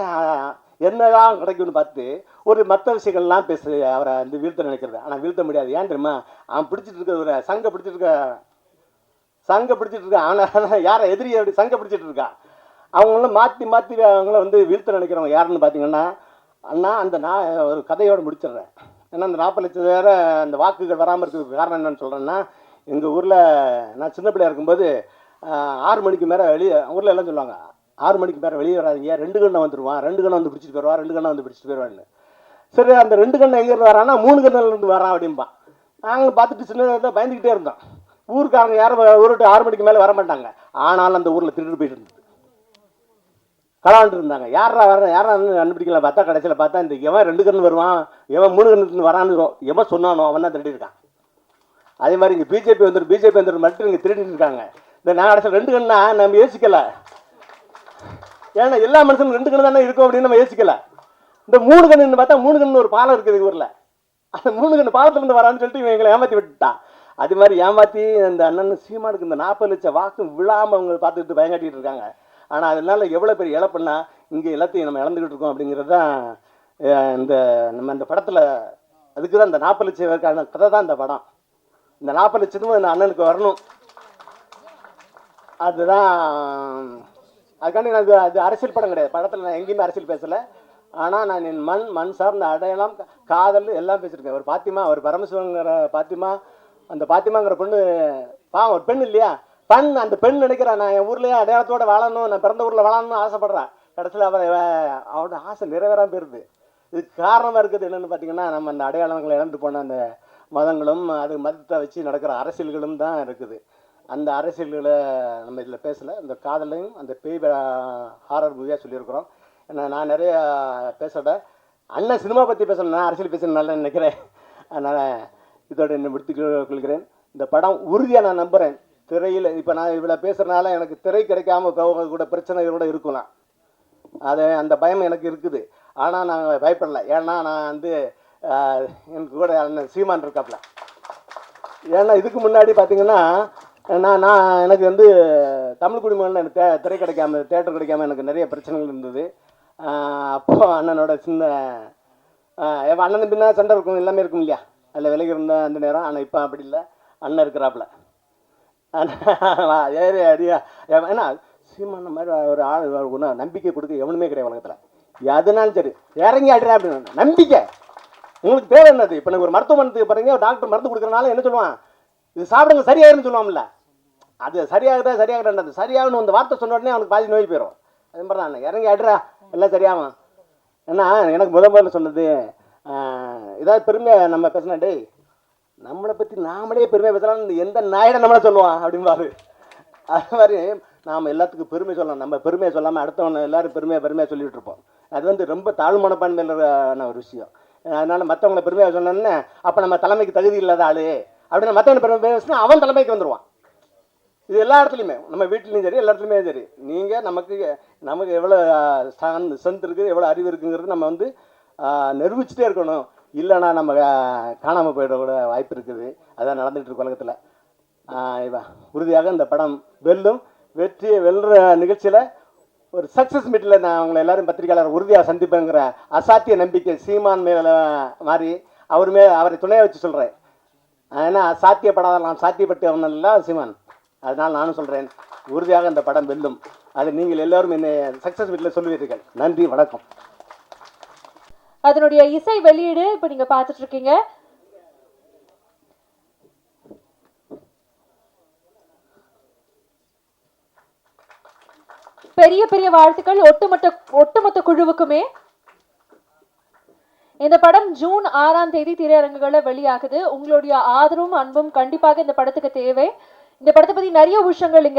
என்னதான் கிடைக்கும்னு பார்த்து ஒரு மற்ற விஷயங்கள்லாம் பேசு அவரை வந்து வீழ்த்த நினைக்கிறது. ஆனால் வீழ்த்த முடியாது. ஏன் தெரியுமா, அவன் பிடிச்சிட்டு இருக்க ஒரு சங்க பிடிச்சிட்டு இருக்க அவனை யாரை எதிரியை அப்படி சங்க பிடிச்சிட்டு இருக்கா. அவங்களும் மாற்றி அவங்கள வந்து வீழ்த்த நினைக்கிறவங்க யாருன்னு பார்த்தீங்கன்னா அண்ணா அந்த நான் ஒரு கதையோடு முடிச்சிடுறேன். ஏன்னா அந்த 40 லட்சம் வேற அந்த வாக்குகள் வராமல் இருக்கிறதுக்கு காரணம் என்னன்னு சொல்கிறேன்னா, எங்கள் ஊரில் நான் சின்ன பிள்ளையா இருக்கும்போது 6 மணிக்கு மேலே ஊரில் எல்லாம் சொல்லுவாங்க, 6 மணிக்கு மேலே வெளியே வராதிங்க, 2 கண்ணை வந்துடுவான், 2 கண்ணை வந்து பிடிச்சிட்டு போயிடுவான், 2 கண்ணை வந்து பிடிச்சிட்டு போயிடுவான்னு. சரி அந்த 2 கண்ணை எங்கேருந்து வரான்னா 3 கண்ணிலேருந்து வரான் அப்படின்பான். நாங்கள் பார்த்துட்டு சின்ன பயந்துக்கிட்டே இருந்தோம். ஊருக்காரங்க யாரும் ஊருட்டு 6 மணிக்கு மேலே வர மாட்டாங்க. ஆனாலும் அந்த ஊரில் திருட்டு போயிட்டு இருந்தது, கலாண்டு இருந்தாங்க. யாரா கண்டுபிடிக்கலாம். பார்த்தா கடைசியில் பார்த்தா இந்த எவன் 2 கண்ணு வருவான், எவன் 3 கண்ணுக்கு வரான்னு எவன் சொன்னானோ அவன் தான் திருடி இருக்கான். அதே மாதிரி இங்கே பிஜேபி வந்துடும் மட்டும் இங்கே திருடிட்டு இருக்காங்க. இந்த நான் கடைசியில் 2 கண்ணா நம்ம யோசிக்கல. ஏன்னா எல்லா மனுஷனும் 2 கண்ணு தானே இருக்கும் அப்படின்னு நம்ம யோசிக்கல. இந்த 3 கண்ணுன்னு பார்த்தா 3 கண்ணு ஒரு பாலம் இருக்குது ஊரில், அந்த 3 கண்ணு பாலத்துலேருந்து வரான்னு சொல்லிட்டு இவன் எங்களை ஏமாற்றி விட்டுட்டான். அது மாதிரி ஏமாற்றி அந்த அண்ணன் சீமானுக்கு இந்த 40 லட்சம் வாக்கு விழாமல் அவங்க பார்த்துக்கிட்டு பயங்காட்டிகிட்டு இருக்காங்க. ஆனால் அதனால எவ்வளோ பெரிய இழப்புன்னா இங்கே எல்லாத்தையும் நம்ம இழந்துக்கிட்டு இருக்கோம் அப்படிங்கிறது தான் நம்ம இந்த படத்தில். அதுக்கு தான் இந்த 40 லட்சம் கதை தான் இந்த படம். இந்த 40 லட்சத்தும் இந்த அண்ணனுக்கு வரணும். அதுதான் அதுக்காண்டி நான் அது அரசியல் படம் கிடையாது. படத்தில் நான் எங்கேயுமே அரசியல் பேசலை. ஆனால் நான் என் மண் சார்ந்த அடையாளம், காதல் எல்லாம் பேசியிருக்கேன். ஒரு பாத்திமா, ஒரு பரமசிவங்கிற பாத்திமா, அந்த பாத்திமாங்கிற பொண்ணு ஒரு பெண் இல்லையா, அந்த பெண் நினைக்கிறான் நான் என் ஊர்லேயே அடையாளத்தோடு வாழணும், நான் பிறந்த ஊரில் வாழணும்னு ஆசைப்பட்றான். கடைசியில் அவரோட ஆசை நிறைவேறாமல் போயிருது. இதுக்கு காரணமாக இருக்கிறது என்னென்னு பார்த்தீங்கன்னா, நம்ம அந்த அடையாளங்களை இழந்து போன அந்த மதங்களும் அது மதத்தை வச்சு நடக்கிற அரசியல்களும் தான் இருக்குது. அந்த அரசியல்களை நம்ம இதில் பேசலை. இந்த காதலையும் அந்த பேய் ஹாரர் மூவியாக சொல்லியிருக்கிறோம். ஏன்னா நான் நிறைய பேசோட அண்ணன் சினிமா பற்றி பேசணும், நான் அரசியல் பேசணும் நல்லா நினைக்கிறேன். அதனால் இதோட என்ன முடித்துக் கொள்கிறேன். இந்த படம் உறுதியாக நான் நம்புகிறேன். திரையில் இப்போ நான் இவ்வளோ பேசுகிறனால எனக்கு திரை கிடைக்காம கூட பிரச்சனைகள் கூட இருக்கலாம். அது அந்த பயம் எனக்கு இருக்குது. ஆனால் நான் பயப்படலை. ஏன்னா நான் வந்து எனக்கு கூட அண்ணன் சீமான் இருக்காப்புல. ஏன்னா இதுக்கு முன்னாடி பார்த்தீங்கன்னா நான் எனக்கு வந்து தமிழ் குடிமகன் எனக்கு திரை கிடைக்காம தேட்டர் கிடைக்காம எனக்கு நிறைய பிரச்சனைகள் இருந்தது. அப்போ அண்ணனோட சின்ன அண்ணன் பின்னா சண்டை இருக்கும், எல்லாமே இருக்கும் இல்லையா, அதில் விலகி இருந்தேன் அந்த நேரம். ஆனால் இப்போ அப்படி இல்லை, அண்ணன் இருக்கிறாப்புல. ஏறி அடியா ஏன்னா சீமான மாதிரி ஒரு ஆள் ஒன்று நம்பிக்கை கொடுக்க எவனுமே கிடையாது உலகத்தில். எதுனாலும் சரி இறங்கி ஆடுறேன் அப்படின்னு நம்பிக்கை. உங்களுக்கு தேவை என்னது? இப்போ எனக்கு ஒரு மருத்துவமனைக்கு பாருங்க, டாக்டர் மருந்து கொடுக்குறனால என்ன சொல்லுவான், இது சாப்பிடுங்க சரியாயிருன்னு சொல்லுவாங்கல்ல. அது சரியாகுதா சரியாகுறான்றது சரியாகணும் அந்த வார்த்தை சொன்ன உடனே அவனுக்கு பாதி நோய் போயிடும். அது மாதிரி தான் இறங்கி ஆடுறா எல்லாம் சரியாகும். ஏன்னா எனக்கு முதல்ல சொன்னது ஏதாவது பெருமையாக நம்ம பேசினா, டேய் நம்மளை பற்றி நாமளே பெருமையாக பேசலாம், எந்த நாயிடம் நம்மளை சொல்லுவான் அப்படின்பாரு. அது மாதிரி நாம் எல்லாத்துக்கும் பெருமை சொல்லலாம். நம்ம பெருமையை சொல்லாமல் அடுத்தவனை எல்லோரும் பெருமையாக சொல்லிகிட்டு இருப்போம். அது வந்து ரொம்ப தாழ்வு மனப்பான்மையிலான ஒரு விஷயம். அதனால் மற்றவங்களை பெருமையாக சொன்னோன்னே அப்போ நம்ம தலைமைக்கு தகுதி இல்லாத ஆள் அப்படின்னு மற்றவனை பெருமை பேசினா அவன் தலைமைக்கு வந்துடுவான். இது எல்லா இடத்துலையுமே, நம்ம வீட்லேயும் சரி எல்லா இடத்துலையுமே சரி. நீங்கள் நமக்கு எவ்வளோ ஸ்ட்ரென்த் இருக்குது, எவ்வளோ அறிவு இருக்குங்கிறது நம்ம வந்து நிரூபிச்சுட்டே இருக்கணும். இல்லைன்னா நம்ம காணாமல் போயிடக்கூட வாய்ப்பு இருக்குது. அதான் நடந்துகிட்டு இருக்கு உலகத்தில். உறுதியாக இந்த படம் வெல்லும். வெற்றியை வெல்ற நிகழ்ச்சியில் ஒரு சக்ஸஸ் மீட்டில் நான் அவங்களை எல்லாரும் பத்திரிகையாளர் உறுதியாக சந்திப்பேங்கிற அசாத்திய நம்பிக்கை சீமான் மேலே மாதிரி அவரை துணையை வச்சு சொல்கிறேன். ஏன்னா சாத்தியப்படாத நான் சாத்தியப்பட்டவனல்ல சீமான். அதனால் நானும் சொல்கிறேன், உறுதியாக இந்த படம் வெல்லும். அது நீங்கள் எல்லோரும் என்னை சக்ஸஸ் மீட்டில் சொல்லுவீர்கள். நன்றி, வணக்கம். அதனுடைய இசை வெளியீடு இப்போ நீங்க பார்த்துட்டு இருக்கீங்க. பெரிய பெரிய வாழ்த்துக்கள் ஒட்டுமொத்த குழுவுக்குமே. இந்த படம் ஜூன் 6ஆம் தேதி திரையரங்குகளை வெளியாகுது. உங்களுடைய ஆதரவும் அன்பும் கண்டிப்பாக இந்த படத்துக்கு தேவை. இந்த படத்தை பத்தி நிறைய விஷயங்கள் இங்க